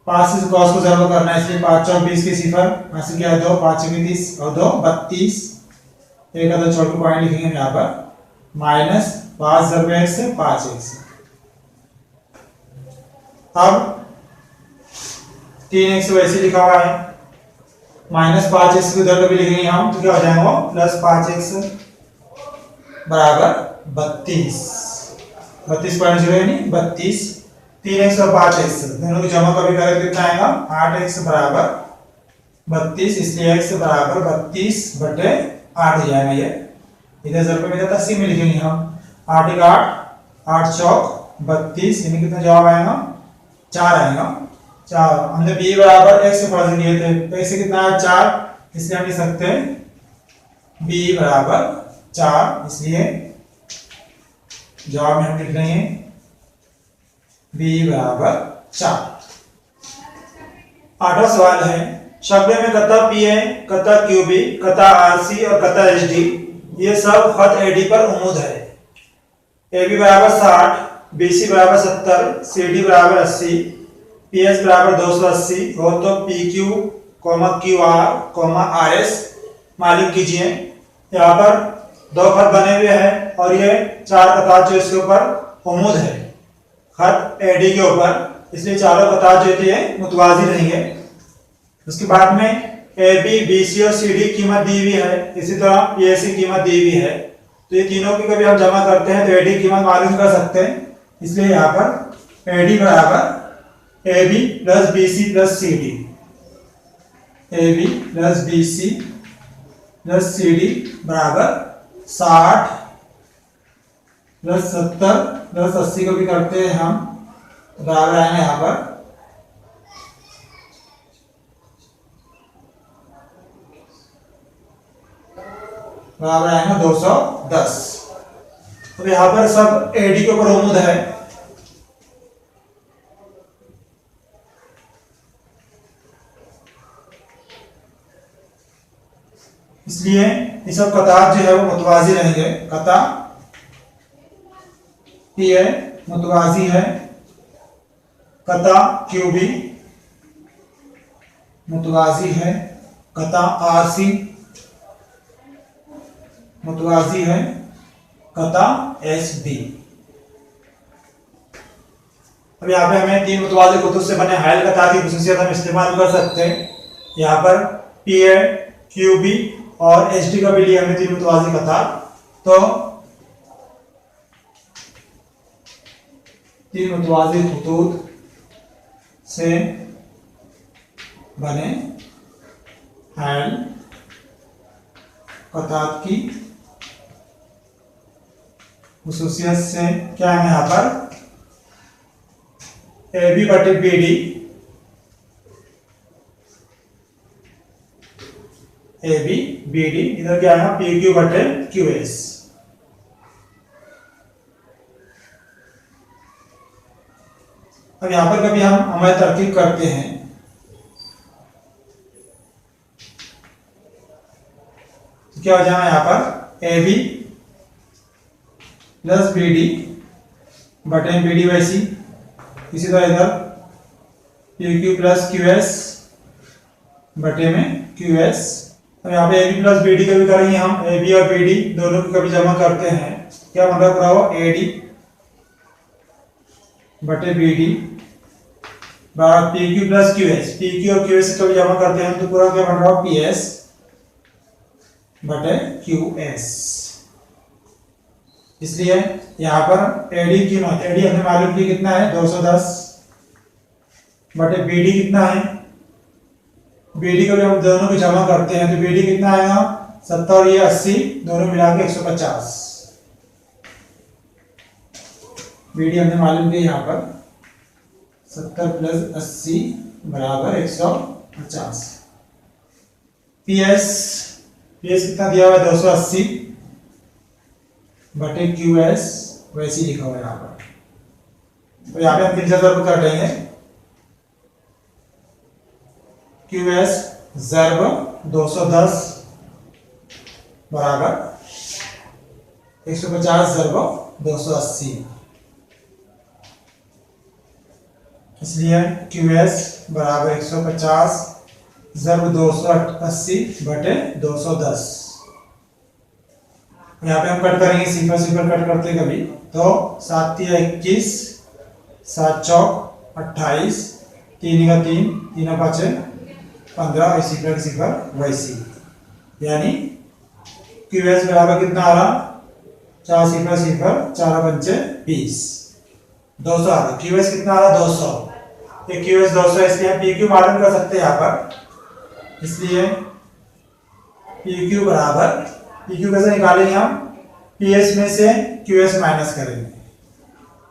5 से cos को जरूर करना है, इसलिए 5 चौक 20 के सिफर हासिल किया 2 5 30 और 2 32, एक आधा छोड़ के पॉइंट लिखेंगे यहाँ पर माइनस 5 जब x से 5x। अब 3x वैसे लिखा हुआ है माइनस 5x को उधर भी लिखेंगे हम तो क्या हो जाएगा प्लस 5x बराबर 32 यानी 32। 3x और 5x दोनों की जमा कभी करें कितना आएगा 8x बराबर 32, इसलिए x बराबर 32 बटे 8 हो जाएगा। ये इधर जरूर में तकसीम में लिखेंगे हम 8 एक 8 चौक 32 यानी कितना जवाब आएगा 4 आएगा। 4 हमने b बराबर x से फर्ज किए थे तो x कितना है 4, इसलिए हम लिख सकते हैं b बराबर 4, इसलिए जवाब में हम लिख रहे हैं b बराबर 4। 8वां सवाल है शक्ल में कता PA, कता QB, कता RC और कता HD ये सब खत AD पर उम्मीद है। AB बराबर 60, BC बराबर 70, CD बराबर 80, PS बराबर 280 हो तो PQ, QR, RS मालूम कीजिए। यहाँ पर 2 खत बने हुए हैं और ये 4 कतार जो इसके ऊपर उम्मीद है खत AD के ऊपर, इसलिए चारों कतार जो है मुतवाजी रहेंगे। उसके बाद में AB, BC और CD कीमत दी हुई है, इसी तरह PAC कीमत दी हुई है, तो ये तीनों की कभी हम जमा करते हैं तो AD कीमत मालूम कर सकते हैं। इसलिए यहाँ पर AD बराबर AB plus BC plus CD, AB plus BC plus C D बराबर 60 प्लस 70 प्लस 80 को भी करते हैं हम, बराबर आएंगे यहाँ पर बराबर आएगा 210। तो यहाँ पर सब एडी के ऊपर उम्मीद है, इसलिए ये सब कतार जो है वो मुतवाजी रहेंगे। कता पी है मुतवाजी है, कता क्यू भी मुतवाजी है, कता आर सी मुतवाजी है, कता एच डी। अब यहाँ पे हमें तीन मुतवाजी कुतुब से बने हायल कतार की खुसूसियत हम इस्तेमाल कर सकते हैं। यहाँ पर पी ए क्यू बी और एच डी का भी लिया हमने तीन मुतवाजी कतार। तो तीन मुतवाजी खुतूत से बने हायल कतार की खुसूसियत से क्या है यहाँ पर ए बी बटे B D, A B B D, इधर क्या है पी क्यू बटे क्यू एस। अब यहां पर कभी हम हमारी तरकीब करते हैं तो क्या हो जाएगा यहां पर A B plus B D बटे बी डी बाई सी। इसी तरह इधर P Q plus Q S बटे में क्यू एस। अब यहाँ पे A B plus B D कभी करेंगे हम, ए बी और बी डी दोनों को कभी जमा करते हैं, क्या बन रहा पूरा हो ए डी बटे B D P Q plus Q S. P Q और क्यू एस कभी जमा करते हैं तो पूरा क्या बन रहा हो पी एस बटे क्यू एस। इसलिए यहाँ पर एडी की कीमत, एडी हमने मालूम की कितना है 210 बटे बीडी कितना है, बीडी को भी हम दोनों को जमा करते हैं तो बीडी कितना आएगा 70 और ये 80 दोनों मिला के 150। बीडी हमने मालूम की यहाँ पर 70 प्लस 80 बराबर 150। पीएस कितना दिया हुआ है 280 बटे क्यू एस, वैसे ही लिखा हुआ है यहाँ पर। तो यहाँ पे हम 3 ज़रूर कर देंगे, क्यू एस ज़रूर 210 बराबर 150 ज़रूर 280। इसलिए क्यू एस बराबर 150 ज़रूर 280 बटे 210। यहाँ पे हम कट करेंगे, सिंपल सिंपल कट करते कभी तो 7 या 21, 7 चौक 28, 3 का 3, 3 5 15 और सिफर वैसी, यानी क्यू एस बराबर कितना आ रहा 4 सिफर 4 पंचे 20, 200 आ रहा। क्यू एस कितना आ रहा 200, ये क्यू एस 200 इसलिए हम पी क्यू मालूम कर सकते हैं यहाँ पर। इसलिए पी क्यू बराबर, पी क्यू कैसे निकालेंगे हम, पी एस में से क्यू एस माइनस करेंगे,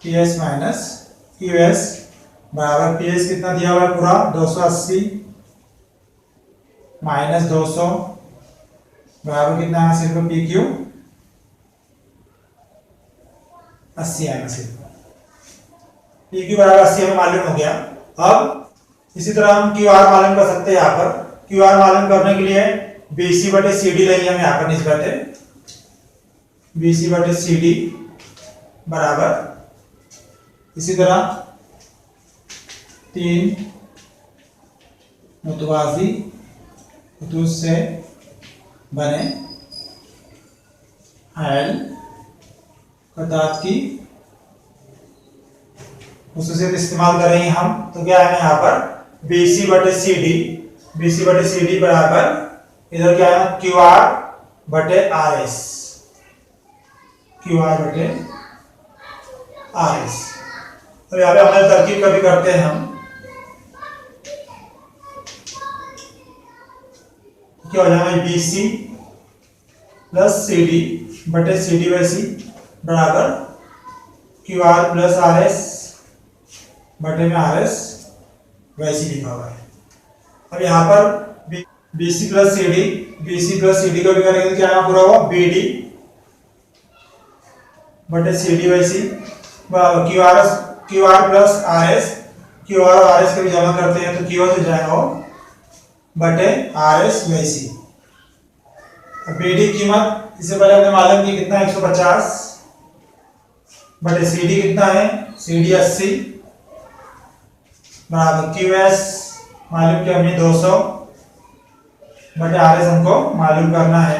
P S minus Q S बराबर पी एस कितना दिया हुआ है पूरा 280 माइनस 200 बराबर कितना है सिर्फ पी क्यू 80 आएगा सिर्फ। पी क्यू बराबर 80 हमें मालूम हो गया। अब इसी तरह हम क्यू आर मालूम कर सकते हैं। यहाँ पर क्यू आर मालूम करने के लिए BC बटे CD लेंगे हम यहाँ पर निस्बत है, BC बटे CD बराबर इसी तरह 3 मुतवाज़ी खुतूत से बने हायल कतार की खुसूसियत इस्तेमाल करेंगे हम। तो क्या है यहाँ पर BC बटे CD बराबर इधर क्या है QR बटे RS, QR बटे RS। तो यहाँ पे हमारी तरकीब कभी करते हैं हम, क्या हो जाएगा BC प्लस सी डी बटे सी डी बाई सी बराबर Q R plus R S बटे में आर एस बाई सी लिखा हुआ है। अब यहाँ पर B C plus C D, B C plus C D का भी करेंगे तो क्या यहाँ पूरा हुआ बी डी बटे C D by C Q R plus R S, Q R और आर एस का भी जमा करते हैं तो क्यू आर हो जाएगा वो बटे R S by C. B D कीमत इससे पहले हमने मालूम की कितना 150 बटे सी डी कितना है, सी डी 80 बराबर क्यू एस मालूम किया हमने 200 बटे आर एस हमको मालूम करना है।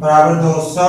बराबर 200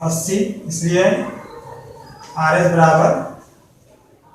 80, इसलिए आर एस बराबर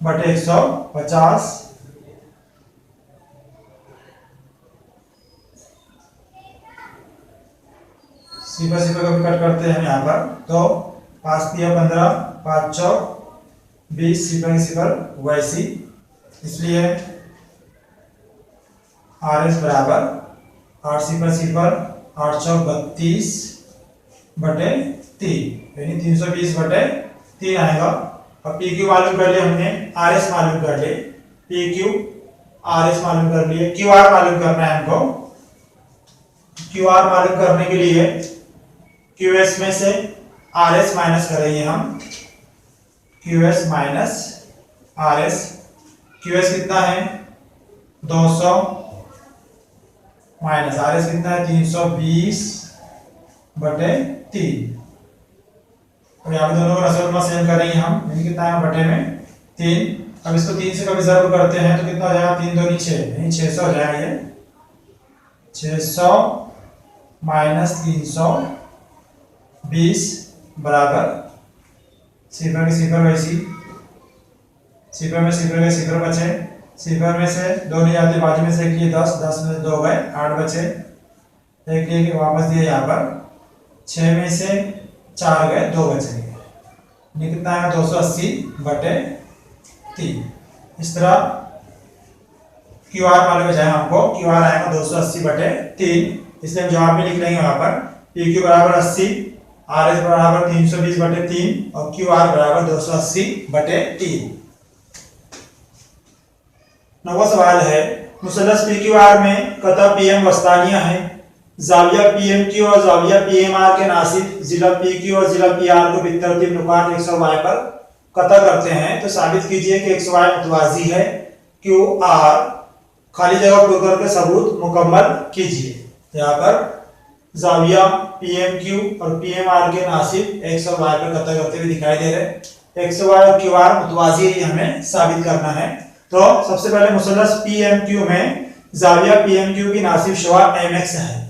बटे 150 सिपर सिपर का भी कट करते हैं यहाँ पर तो 5 दिया 15 5 चौक 20 सिपर सिपर वैसी, इसलिए आर एस बराबर 8 सिपर सिपर 8 चौक 32 बटे 3 यानी 320 बटे 3 आएगा। अब पी क्यू मालूम कर लिया हमने, आर एस मालूम कर लिए, पी क्यू आर एस मालूम कर लिए, क्यू आर मालूम करना है हमको। क्यू आर मालूम करने के लिए क्यू एस में से आर एस माइनस करेंगे हम, Q S minus are S. Q S कितना है 200 माइनस आर एस कितना है 320 बटे 3। अब यहाँ पे दोनों को रसों सेम करेंगे हम, यानी कितना है बटे में 3। अब इसको 3 से कभी ज़रूर करते हैं तो कितना हो जाएगा 3 दूनी 6 यानी 600 हो जाएगा ये 600 माइनस 320 बराबर सिफर के सिफर वैसी, सिफर में सिफर के सिफर बचे, सिफर में से 2 नहीं जाते बाजू में से एक लिए 10, 10 में 2 गए 8 बचे, एक लिए वापस दिए यहाँ पर 6 में से 4 गए 2 बचेंगे, ये कितना है 280 बटे 3। इस तरह क्यू आर मालूम हो जाएगा हमको, क्यू आर आएगा 280 बटे 3, इसलिए हम जवाब में लिख लेंगे वहां पर पी क्यू बराबर 80, आर एस बराबर 320 बटे 3 और क्यू आर बराबर 280 बटे 3। 9वां सवाल है मुसल्लस पी क्यू आर में कतः पी एम वस्तानिया है, जाविया पी एम क्यू और जाविया पी एम आर के नासिब जिला पी क्यू और जिला पी आर को बितरतीब नुकात एक्स और वाई पर कतः करते हैं तो साबित कीजिए कि एक्स वाई मुतवाजी है, क्यू आर खाली जगह पूरा करके सबूत मुकम्मल कीजिए। यहाँ पर जाविया पी एम क्यू और पी एम आर के नासिब एक्स और वाई पर कतः करते हुए दिखाई दे रहे। एक्स वाई और क्यू आर मुतवाजी है, हमें साबित करना है। तो सबसे पहले मुसल्लस पी एम क्यू में जाविया पी एम क्यू की नासिब शुआ एम एक्स है।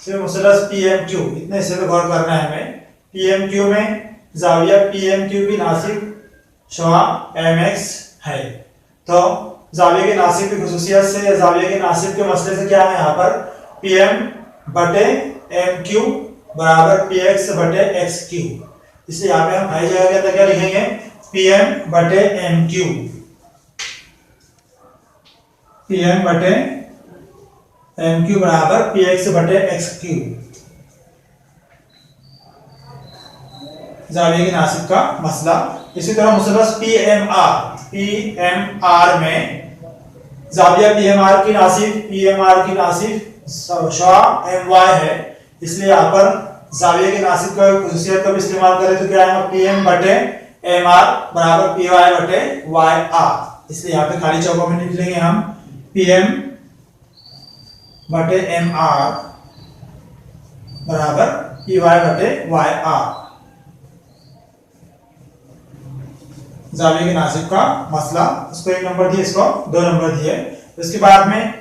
सिर्फ मुसल्लस पी एम क्यू इतने हिस्से पे गौर करना है हमें। पी एम क्यू में जाविया पी एम क्यू की नासिब शुआ एम एक्स है। तो जाविया के नासिब की खुसूसियत से या जाविया के नासिब के मसले से क्या है, यहाँ पर पी एम बटे एम क्यू बराबर पी एक्स बटे एक्स क्यू, इसलिए यहाँ पे हम हर जगह के अंदर क्या लिखेंगे पी एम बटे एम क्यू, पी एम बटे एम क्यू बराबर पी एक्स बटे एक्स क्यू। जाविया के नासिब का मसला। इसी तरह मुसल्लस पी एम आर में जाविया पी एम आर की नासिब शुआ एम वाई है, इसलिए यहाँ पर जाविया के नासिब का खुसूसियत का भी इस्तेमाल करें तो क्या आएगा पी एम बटे एम आर बराबर पी वाई बटे वाई आर, इसलिए यहाँ पे खाली चौकों में लिख लेंगे हम पी एम बटे एम आर बराबर पी वाई बटे वाई आर। जाविया के नासिब का मसला, उसको 1 नंबर दिए, इसको 2 नंबर दिए। इसके बाद में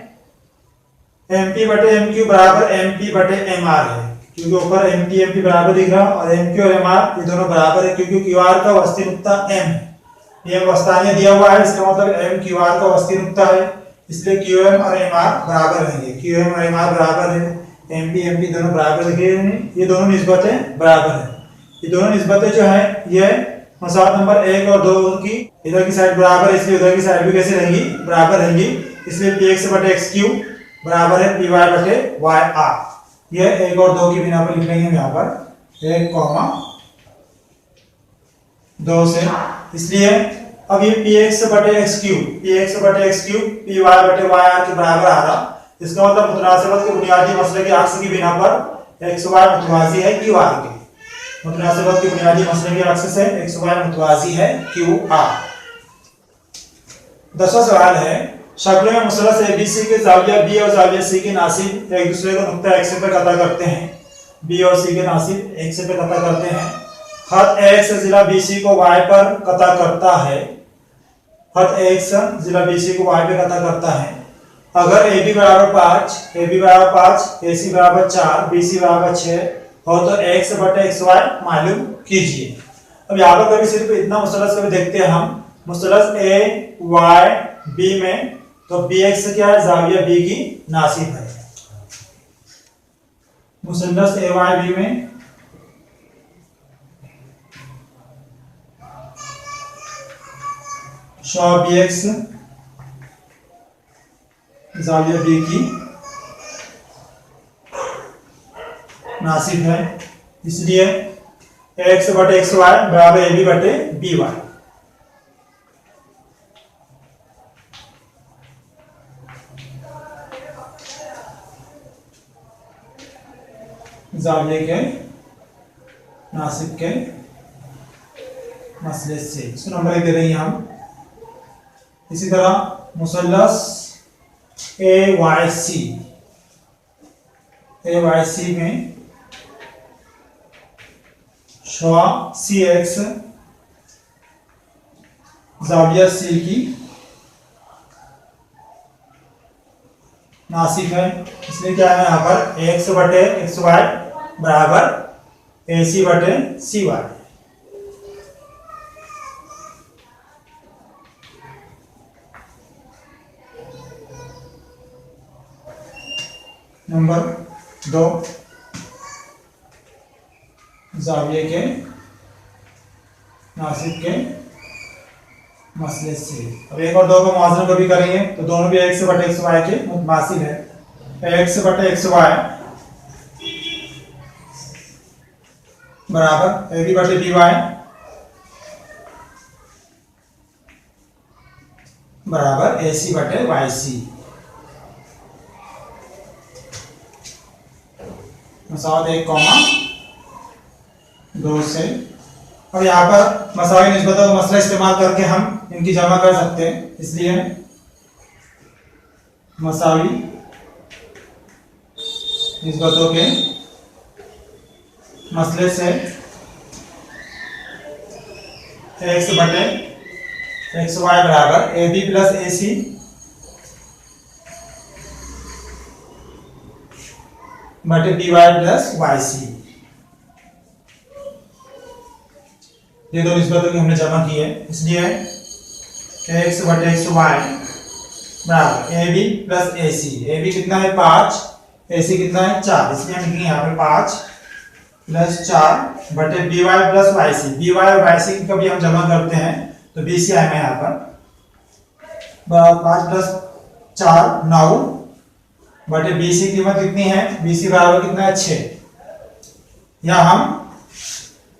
एम पी बटे एम क्यू बराबर एम पी बटे एम आर है, क्योंकि ऊपर एम पी बराबर दिख रहा और एम क्यू और एम आर ये दोनों बराबर है, क्योंकि क्यू आर का वस्ती नुक्ता एम है, एम वस्तानिया दिया हुआ है, इसका मतलब एम क्यू आर का वस्ती नुक्ता है, इसलिए क्यू एम और एम आर बराबर रहेंगे। क्यू एम और एम आर बराबर है, एम पी दोनों बराबर दिखे, ये दोनों निस्बतें बराबर है। ये दोनों निस्बतें जो है ये मसाल नंबर 1 और 2 की इधर की साइड बराबर है, इसलिए उधर की साइड भी कैसे रहेंगी, बराबर रहेंगी। इसलिए px बटे एक्स क्यू बराबर है py बटे वाई आर। ये 1 और 2 की बिना पर लिख लेंगे हम यहाँ पर 1,2 से। इसलिए अब ये px बटे एक्स क्यू py बटे वाई आर के बराबर आ रहा। इसका मतलब मुतनासिबत के बुनियादी मसले के अक्स की बिना पर एक्स वाई मुतवाजी है क्यू आर के। मुतनासिबत के बुनियादी मसले के अक्स से एक्स वाई मुतवाजी है क्यू आर। 10वां सवाल है, शक्ल में मुसलस एबीसी के जाविया बी और जाविया सी के नासिब एक दूसरे को नुक्ता एक्स पे कता करते हैं। बी और सी के नासिब एक्स पे कता करते हैं। खत एक्स जिला बीसी को वाई पर कता करता है। खत एक्स जिला बीसी को वाई पे कता करता है। अगर ए बी बराबर 5, ए सी बराबर 4, बी सी बराबर 6 हो तो एक्स बटे एक्स वाई मालूम कीजिए। अब यहाँ पर कभी सिर्फ इतना मुसलस कभी देखते हैं हम, मुसलस ए वाई बी में, तो बी एक्स क्या है, जाविया बी की नासिब है। मुसलस ए वाई बी में शो बी एक्स जाविया बी की नासिब है। इसलिए एक्स बटे एक्स वाई बराबर ए बी बटे बी वाई। जाविया के नासिब के मसले से इसको नंबर 1 दे रहे हैं हम। इसी तरह मुसल्लस ए वाई सी में शवा सी एक्स जाविया सी की नासिब है। इसलिए क्या है यहाँ पर एक्स बटे एक्स वाई बराबर ए सी बटे सी वाई। नंबर 2 जाविये के नासिब के मसले से। अब 1 और 2 को मुआवजा कभी करेंगे तो दोनों भी एक्स बटे एक्स वाई के मुतमासिल है। एक्स बटे एक्स वाई बराबर ए बी बटे बी वाई बराबर ए सी बटे वाई सी। मसावत 1,2 से। अब यहाँ पर मसावी निस्बतों का मसला इस्तेमाल करके हम इनकी जमा कर सकते हैं। इसलिए मसावी निस्बतों के मसले से एक्स बटे एक्स वाई बराबर A B plus A C बटे B Y plus Y C. ये दो निस्बतों की हमने जमा की है। इसलिए एक्स बटे एक्स वाई बराबर A B plus A C. A B कितना है 5, ए सी कितना है 4। इसलिए हम लिखेंगे यहाँ पे 5 प्लस 4 बटे B Y plus Y C. B Y और वाई सी कभी हम जमा करते हैं तो बी सी आएगा यहाँ पर 5 प्लस 4 9 बटे बी सी की कीमत कितनी है, बी सी बराबर कितना है 6। या हम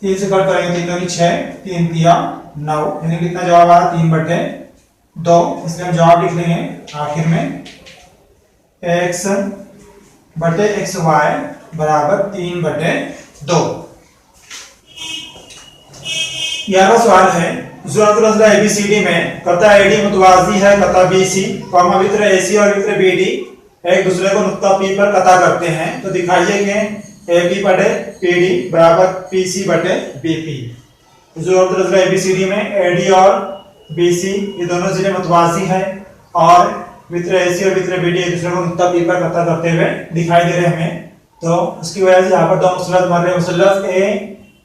3 से कट करेंगे, 3 दूनी 6, 3 तिया 9, यानी कितना जवाब आ रहा 3 बटे 2। इसलिए हम जवाब लिख लेंगे आखिर में x बटे एक्स वाई बराबर 3 बटे 2। 11वां सवाल है, ज़रूरत एबीसीडी में कता एडी मुतवाजी है कता बीसी, वित्र एसी और वित्र बीडी एक दूसरे को नुक्ता पी पर कता करते हैं। तो दिखाइए कि ए बी बटे पी डी बराबर पी सी बटे बी पी। ज़रूरत एबीसीडी में एडी और बीसी ये दोनों जिले मुतवाजी हैं और वित्र एसी और वित्र बीडी एक दूसरे को नुक्ता पी पर कता करते हुए दिखाई दे रहे हैं। तो उसकी वजह से यहाँ पर दो मुसल्लस बन रहे हैं, मुसल्लस ए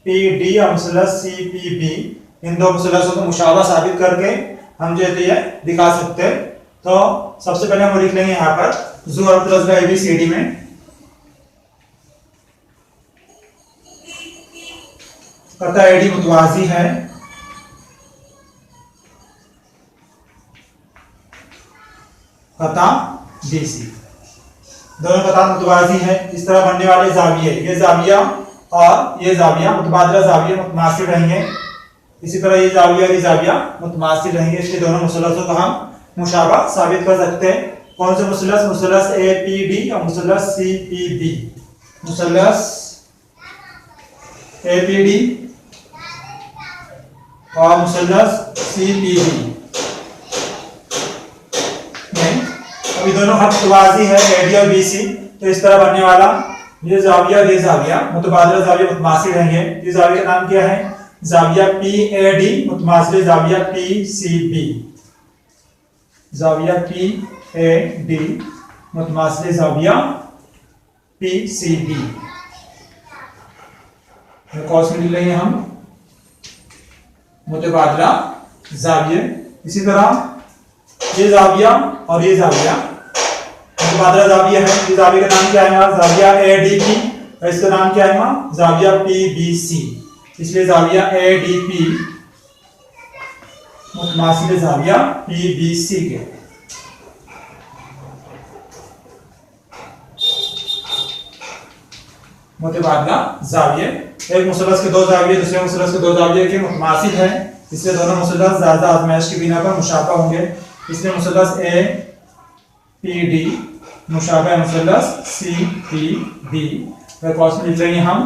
पी डी और मुसल्लस सी पी बी। इन दो मुसल्लसों को मुशाबा साबित करके हम जो है दिखा सकते हैं। तो सबसे पहले हम लिख लेंगे यहाँ पर ज़रूरत एबीसीडी में कता एडी मुतवाजी है तथा BC दोनों कतार मुतवाजी है। इस तरह बनने वाले जाविये, ये जाविया और ये जाविया मुतबादला जाविया मुतमासिल रहेंगे। इसी तरह ये जाविया और ये जाविया मुतमासिल रहेंगे, इसलिए दोनों मुसल्लसों को हम मुशाबा साबित कर सकते हैं। कौन से मुसल्लस? मुसल्लस APD और मुसल्लस CPB। मुसल्लस APD और मुसल्लस CPB अभी दोनों खत मुतवाजी है, AD और BC। तो इस तरह बनने वाला ये जाविया और ये जाविया मुतबादला जाविया मुतमासिल रहेंगे। इस जाविया का नाम क्या है? जाविया PAD मुतमासिल जाविया PCB। जाविया PAD मुतमासिल जाविया PCB कौन से मिल रही है हम? मुतबादला जाविये। इसी तरह ये जाविया और ये जाविया मुतबादला जाविया है। इस जाविया का नाम क्या है? जाविया ADP और इसका नाम क्या है? जाविया PBC। इसलिए जाविया ADP मुतमासिल जाविया PBC के मुतबादला जाविये। एक मुसल्लस के दो जाविये दूसरे मुसल्लस के दो जाविये के मुतमासिल है, इसलिए दोनों मुसल्लस ज़्यादा आजमाइश की बिना पर मुशाबा होंगे। इसलिए मुसल्लस APD मुशाबा मुसल्लस CPB कौन से लिख रहे हैं हम?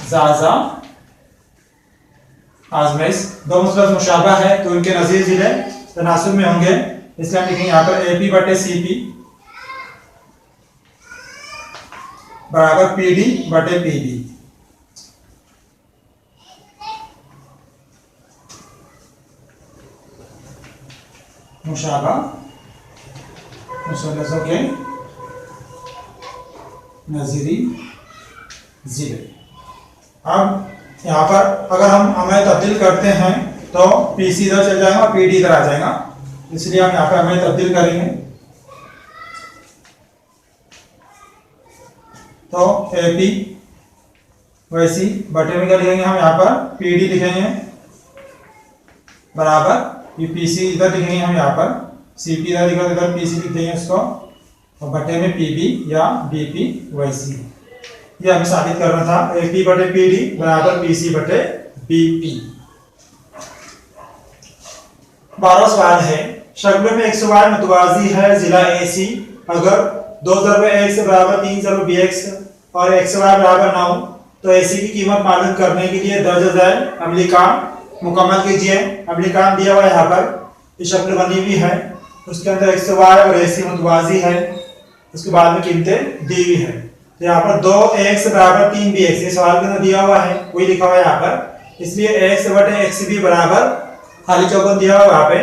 ज़्यादा आजमाइश। दो मुसल्लस मुशाबा है तो इनके नज़ीर जिले तनासुब में होंगे, इसलिए हम लिखेंगे यहाँ पर AP बटे CP बराबर PD बटे PB। मुशाबा मुसल्लसों के नज़ीरी जिले। अब यहाँ पर अगर हम हमें तब्दील करते हैं तो PC इधर चल जाएगा, PD इधर आ जाएगा, इसलिए हम यहाँ पर हमें तब्दील करेंगे। तो AP वैसी बटे में क्या लिखेंगे हम? यहाँ पर PD लिखेंगे बराबर ये PC इधर लिखेंगे हम, यहाँ पर CP इधर लिखा इधर PC लिख देंगे उसको, और बटे में PB या BP वैसी। ये हमें साबित करना था। AP बटे PD बराबर PC बटे BP। 12वां सवाल है, शक्ल में एक सवाल मुतवाजी है जिला AC अगर 2 ज़रब x बराबर 3 ज़रब bx और x y बराबर 9 तो AC की कीमत मालूम करने के लिए दर्ज झैल अमली काम मुकम्मल कीजिए। अमली काम दिया हुआ है, यहाँ पर ये शक्ल बनी हुई है, उसके अंदर x y और AC मुतवाजी है, उसके बाद में कीमतें दी हुई है। तो यहाँ पर 2x बराबर 3bx ये सवाल के अंदर दिया हुआ है, वही लिखा हुआ है यहाँ पर, इसलिए x बटे xb बराबर खाली चौकोर दिया हुआ यहाँ पे,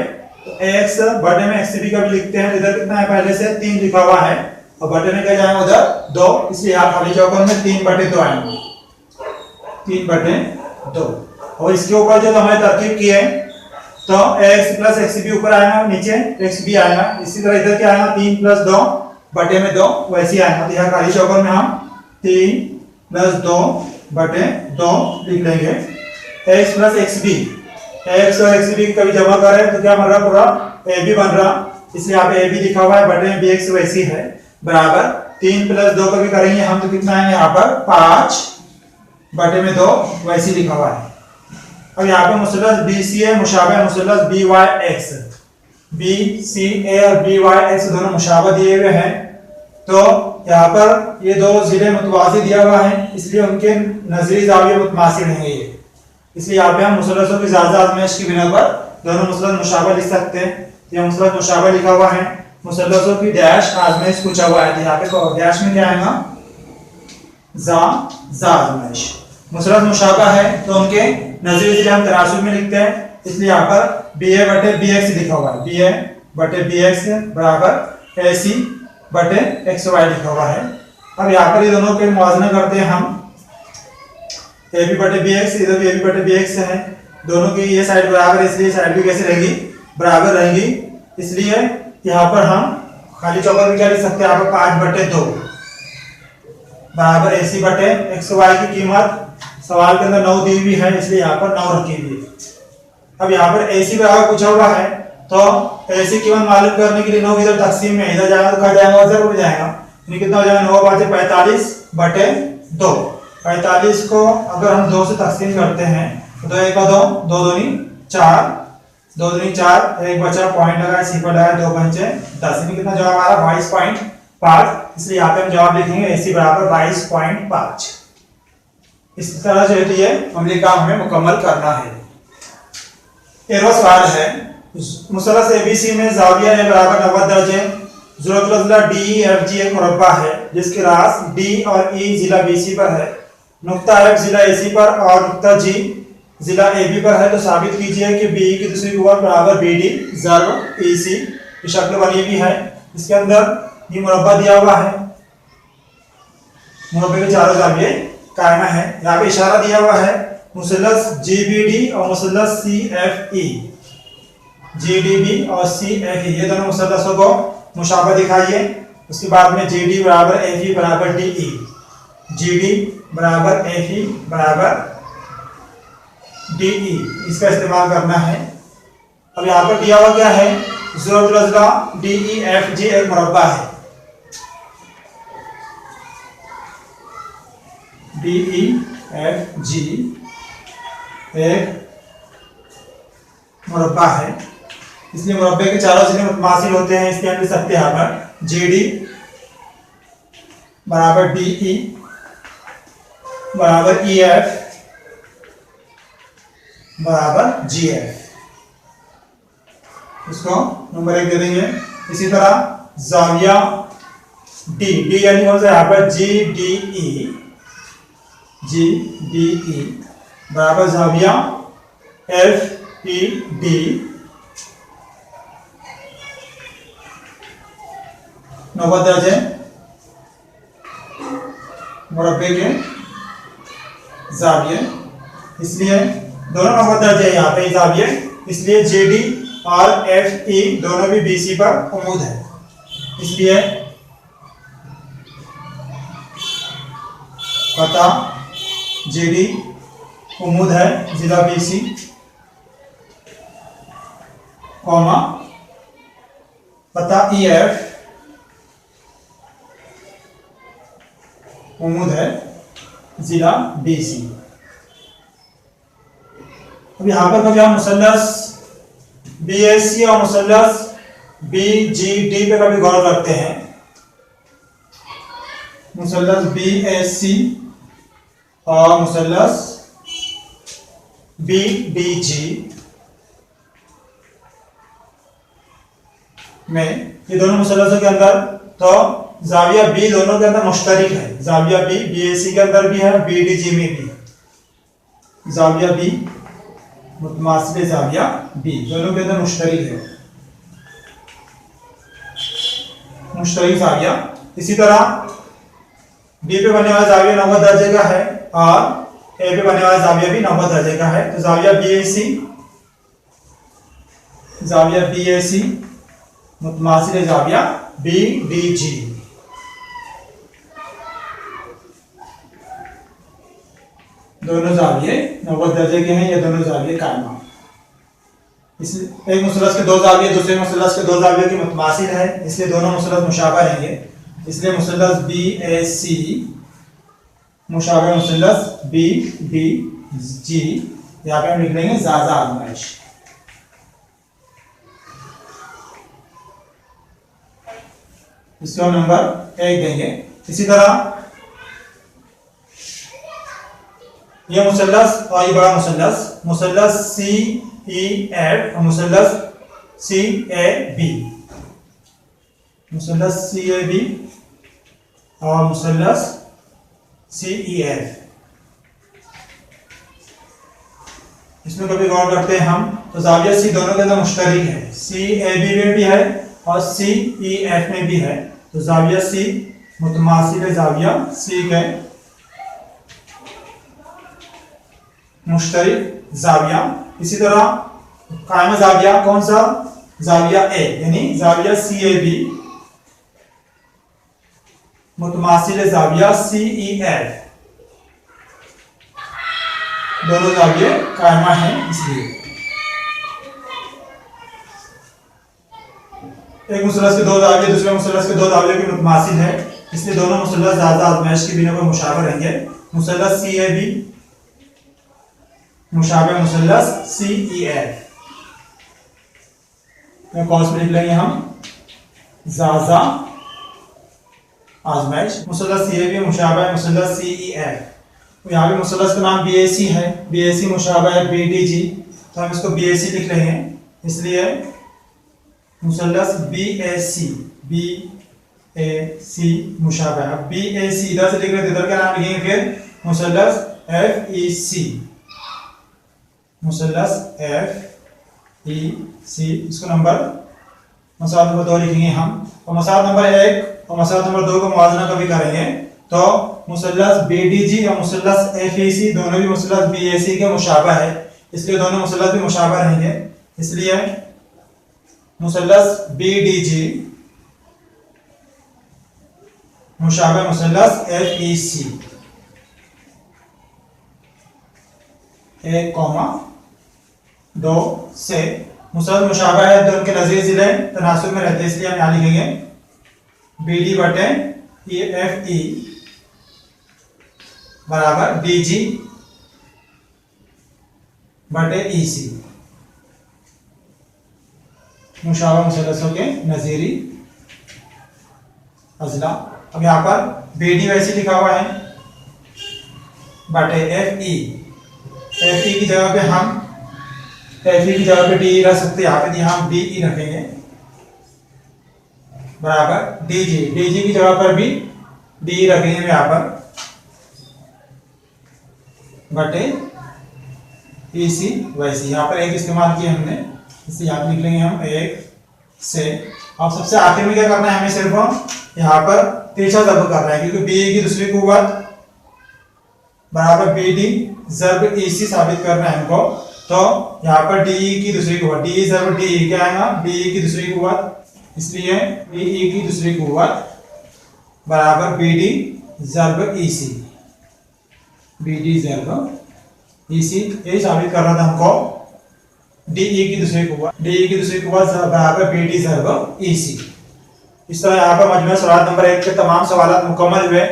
तो x बटे में xb का भी लिखते हैं। इधर कितना है? पहले से 3 लिखा हुआ है और बटे में क्या जाएगा? उधर 2, इसलिए यहाँ खाली चौकोर में 3 बटे 2 आएंगे, 3 बटे 2। और इसके ऊपर जो हमने तरकीब की है तो x प्लस xb ऊपर आएगा, नीचे xb आएगा। इसी तरह इधर क्या आएगा? 3 प्लस 2 बटे में 2 वैसे आएगा। तो यहाँ खाली चौकोर में हम 3 प्लस 2 बटे 2 लिख लेंगे। x प्लस xb, x और xb कभी जमा करें तो क्या बन रहा? पूरा ab बन रहा, इसलिए यहाँ पे ab लिखा हुआ है, बटे में bx वैसी है बराबर 3 प्लस 2 कभी करेंगे हम तो कितना आएगा? यहाँ पर 5 बटे में 2 वैसी लिखा हुआ है। अब यहाँ पे मुसल्लस BCA मुशाबा मुसल्लस BYX, BCA और BYX दोनों मुशाबा दिए हुए हैं। तो यहाँ पर ये दो जिले मुतवाज़ी दिया हुआ है, इसलिए उनके नजरी जाविये मुतमासिल रहेंगे ये, इसलिए यहाँ पे हम मुसल्लसों की ज़्यादा आजमाइश की बिना पर दोनों मुसल्लस मुशाबा लिख सकते हैं। ये मुसल्लस मुशाबा लिखा हुआ है, मुसल्लसों की डैश आजमाइश पूछा हुआ है, तो यहाँ पे डैश में क्या आएगा? जा आजमाइश। मुसल्लस मुशाबा है तो उनके नजरी जिले हम तनासुब में लिखते हैं, इसलिए यहाँ पर BA बटे BX लिखा हुआ है, BA बटे BX बराबर AC बटे XY लिखा हुआ है। अब यहाँ पर ये दोनों के मुआवजा करते हैं हम, AB बटे BX इधर भी AB बटे BX है, दोनों की ये साइड बराबर है, इसलिए साइड भी कैसे रहेगी? बराबर रहेगी। इसलिए यहाँ पर हम खाली चौकोर में क्या लिख सकते हैं? यहाँ पर 5 बटे 2 बराबर AC बटे XY की कीमत सवाल के अंदर 9 दी हुई है, इसलिए यहाँ पर 9 रखी हुई है। अब यहाँ पर AC बराबर पूछा हुआ है तो ऐसे केवल मालूम करने के लिए 9 इधर तकसीम में इधर जाएगा तो कट जाएगा, उधर उठ जाएगा, यानी कितना हो जाएगा 9 बातें 45/2। 45 को अगर हम 2 से तकसीम करते हैं तो 2 1 2, 2 दूनी 4, 2 दूनी 4, एक बचा पॉइंट लगाया, सी पर लगाया, 2 पंचे 10, यानी कितना जवाब आ रहा 22.5। इसलिए यहाँ पे हम जवाब लिखेंगे AC बराबर 22.5। इस तरह जो है ये अमली काम हमें मुकम्मल करना है। 13वां सवाल है, मुसल्लस ABC में जाविया ए बराबर 90 दर्जे, ज़रूरतुल्ला DEFG एक मुरब्बा है जिसके रास D और E जिला BC पर है, नुक्ता F जिला AC पर और नुक्ता G जिला AB पर है, तो साबित कीजिए कि BE की दूसरी कुव्वत बराबर BD ज़र्ब EC। ये शक्ल बनी हुई है, इसके अंदर ये मुरब्बा दिया हुआ है, मुरब्बे के चारों जाविये कायमा है। यहाँ पे इशारा दिया हुआ है मुसल्लस GBD और मुसल्लस CFE, GDB और CFE ये दोनों मुसल्लसों को मुशाबा दिखाइए। उसके बाद में GD बराबर FE बराबर DE, GD बराबर FE बराबर DE, इसका इस्तेमाल करना है। अब यहाँ पर दिया हुआ क्या है, ज़रूरतुल्ला DEFG एक मुरब्बा है, DEFG एक मुरब्बा है, इसलिए मुरब्बे के चारों सिरे मुतमासिल होते हैं। इसके हम लिख सकते हैं यहाँ पर GD बराबर DE बराबर EF बराबर GF, इसको नंबर 1 दे देंगे। इसी तरह जाविया D यानी कौन सा यहाँ पर GDE बराबर जाविया FED 90 दर्जे मुरब्बे के जाविये, इसलिए दोनों 90 दर्जे यहाँ पे जाविये, इसलिए JD और FE दोनों भी BC पर उम्मीद है, इसलिए पता JD उम्मीद है जिला BC कॉमा पता EF उम्मीद है जिला BC। अब यहाँ पर कभी हम मुसल्लस BSC और मुसल्लस BGD पे कभी गौर करते हैं। मुसल्लस BSC और मुसल्लस BDG में, ये दोनों मुसल्लसों के अंदर तो जाविया B दोनों के अंदर मुश्तरिक है, जाविया B BSC के अंदर भी है, BDG में भी है। जाविया B मुतमासिल जाविया B दोनों के अंदर मुश्तरिक है, मुश्तरिक जाविया। इसी तरह B पे बनने वाला जाविया 90 दर्जे का है और A पे बनने वाला जाविया भी 90 दर्जे का है, तो जाविया BAC मुतमासिल जाविया BDG। दोनों जाविये 90 दर्जे के हैं, ये दोनों जाविये कायमा। इस एक मुसल्लस के 2 जाविये दूसरे मुसल्लस के 2 जाविये की मुतमासिल है, इसलिए दोनों मुसल्लस मुशाबा रहेंगे, इसलिए मुसल्लस BAC मुशाबा मुसल्लस BDG, यहाँ पे हम लिख लेंगे ज़ाज़ा आज़माइश। इसको नंबर 1 देंगे। इसी तरह यह मुसल्लस और ये बड़ा मुसल्लस, मुसल्लस CEF और मुसल्लस CAB, मुसल्लस CAB और मुसल्लस CEF, इसमें कभी गौर करते हैं हम तो जाविया C दोनों के अंदर मुश्तरिक है, CAB में भी है और CEF में भी है, तो जाविया C मुतमासिल जाविया C के मुश्तरिक जाविया। इसी तरह कायमा जाविया कौन सा, जाविया A यानी जाविया CAB मुतमासिल जाविया CEF, दोनों जाविये कायमा हैं, इसलिए एक मुसल्लस के दो जाविये दूसरे मुसल्लस के दो जावियों के मुतमासिल है, इसलिए दोनों मुसल्लस ज़ादा आज़माइश के बिना कोई मुशाबह रहेंगे। मुसल्लस सी ए बी मुशाबह मुसल्लस सी ई एफ में कौस में लिख लेंगे हम ज़ादा आज़माइश। मुसल्लस सी ए बी मुशाबह मुसल्लस सी ई एफ। यहाँ पे मुसल्लस का नाम बी ए सी है, बी ए सी मुशाबह है बी डी जी, तो हम इसको बी ए सी लिख रहे हैं, इसलिए मुसल्लस बी ए सी मुशाबह। बी ए सी इधर से लिख रहे थे, इधर का नाम लिखेंगे फिर मुसल्लस एफ ई सी, मुसल्लस एफ ई सी। इसको मसाल नंबर 2 लिखेंगे हम, और मसाल नंबर 1 और मसाल नंबर 2 को मुवाजना कभी करेंगे तो मुसल्लस बी डी जी और मुसल्लस एफ ई सी दोनों भी मुसल्लस बी ए सी के मुशाबह है, इसलिए दोनों मुसल्लस भी मुशाबह रहेंगे, इसलिए मुसल्लस बी डी जी मुशाबह मुसल्लस एफ ई सी 1,2 से मुसल्लस मुशाबह है तो उनके नज़ीर ज़िले तनासुब में रहते हैं, इसलिए हम यहाँ लिखेंगे बी डी बटे एफ ई बराबर डी जी बटे ई सी, मुशाबह मुसल्लसों के नज़ीरी अज़ला। अब यहाँ पर बी डी वैसे लिखा हुआ है बटे एफ ई की जगह पे हम एफ ई की जगह पे डी ई रख सकते हैं, यहाँ पे हम डी ई रखेंगे बराबर डी जी की जगह पर भी डी ई रखेंगे यहाँ पर बटे ई सी वैसे। यहाँ पर एक इस्तेमाल किया हमने, इसे यहाँ लिख लेंगे हम 1 से। अब सबसे आखिर में क्या करना है, हमें सिर्फ यहाँ पर तीसरा ज़र्ब करना है, क्योंकि बी की दूसरी कुव्वत बराबर बी डी ज़र्ब ई सी साबित करना है हमको। तो यहाँ पर डी की दूसरी कुव्वत डी ज़र्ब डी क्या आएगा, डी की दूसरी कुव्वत, इसलिए डी की दूसरी कुव्वत बराबर बी डी ज़र्ब ई सी, बी डी ज़र्ब ई सी। यही साबित करना था हमको, डी की दूसरी कुव्वत बराबर बी डी ज़र्ब ई सी। इस तरह यहाँ पर मजमूई सवाल नंबर 1 के तमाम सवाल मुकम्मल हुए।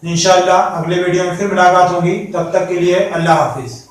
इंशाअल्लाह अगले वीडियो में फिर मुलाकात होगी, तब तक के लिए अल्लाह हाफिज़।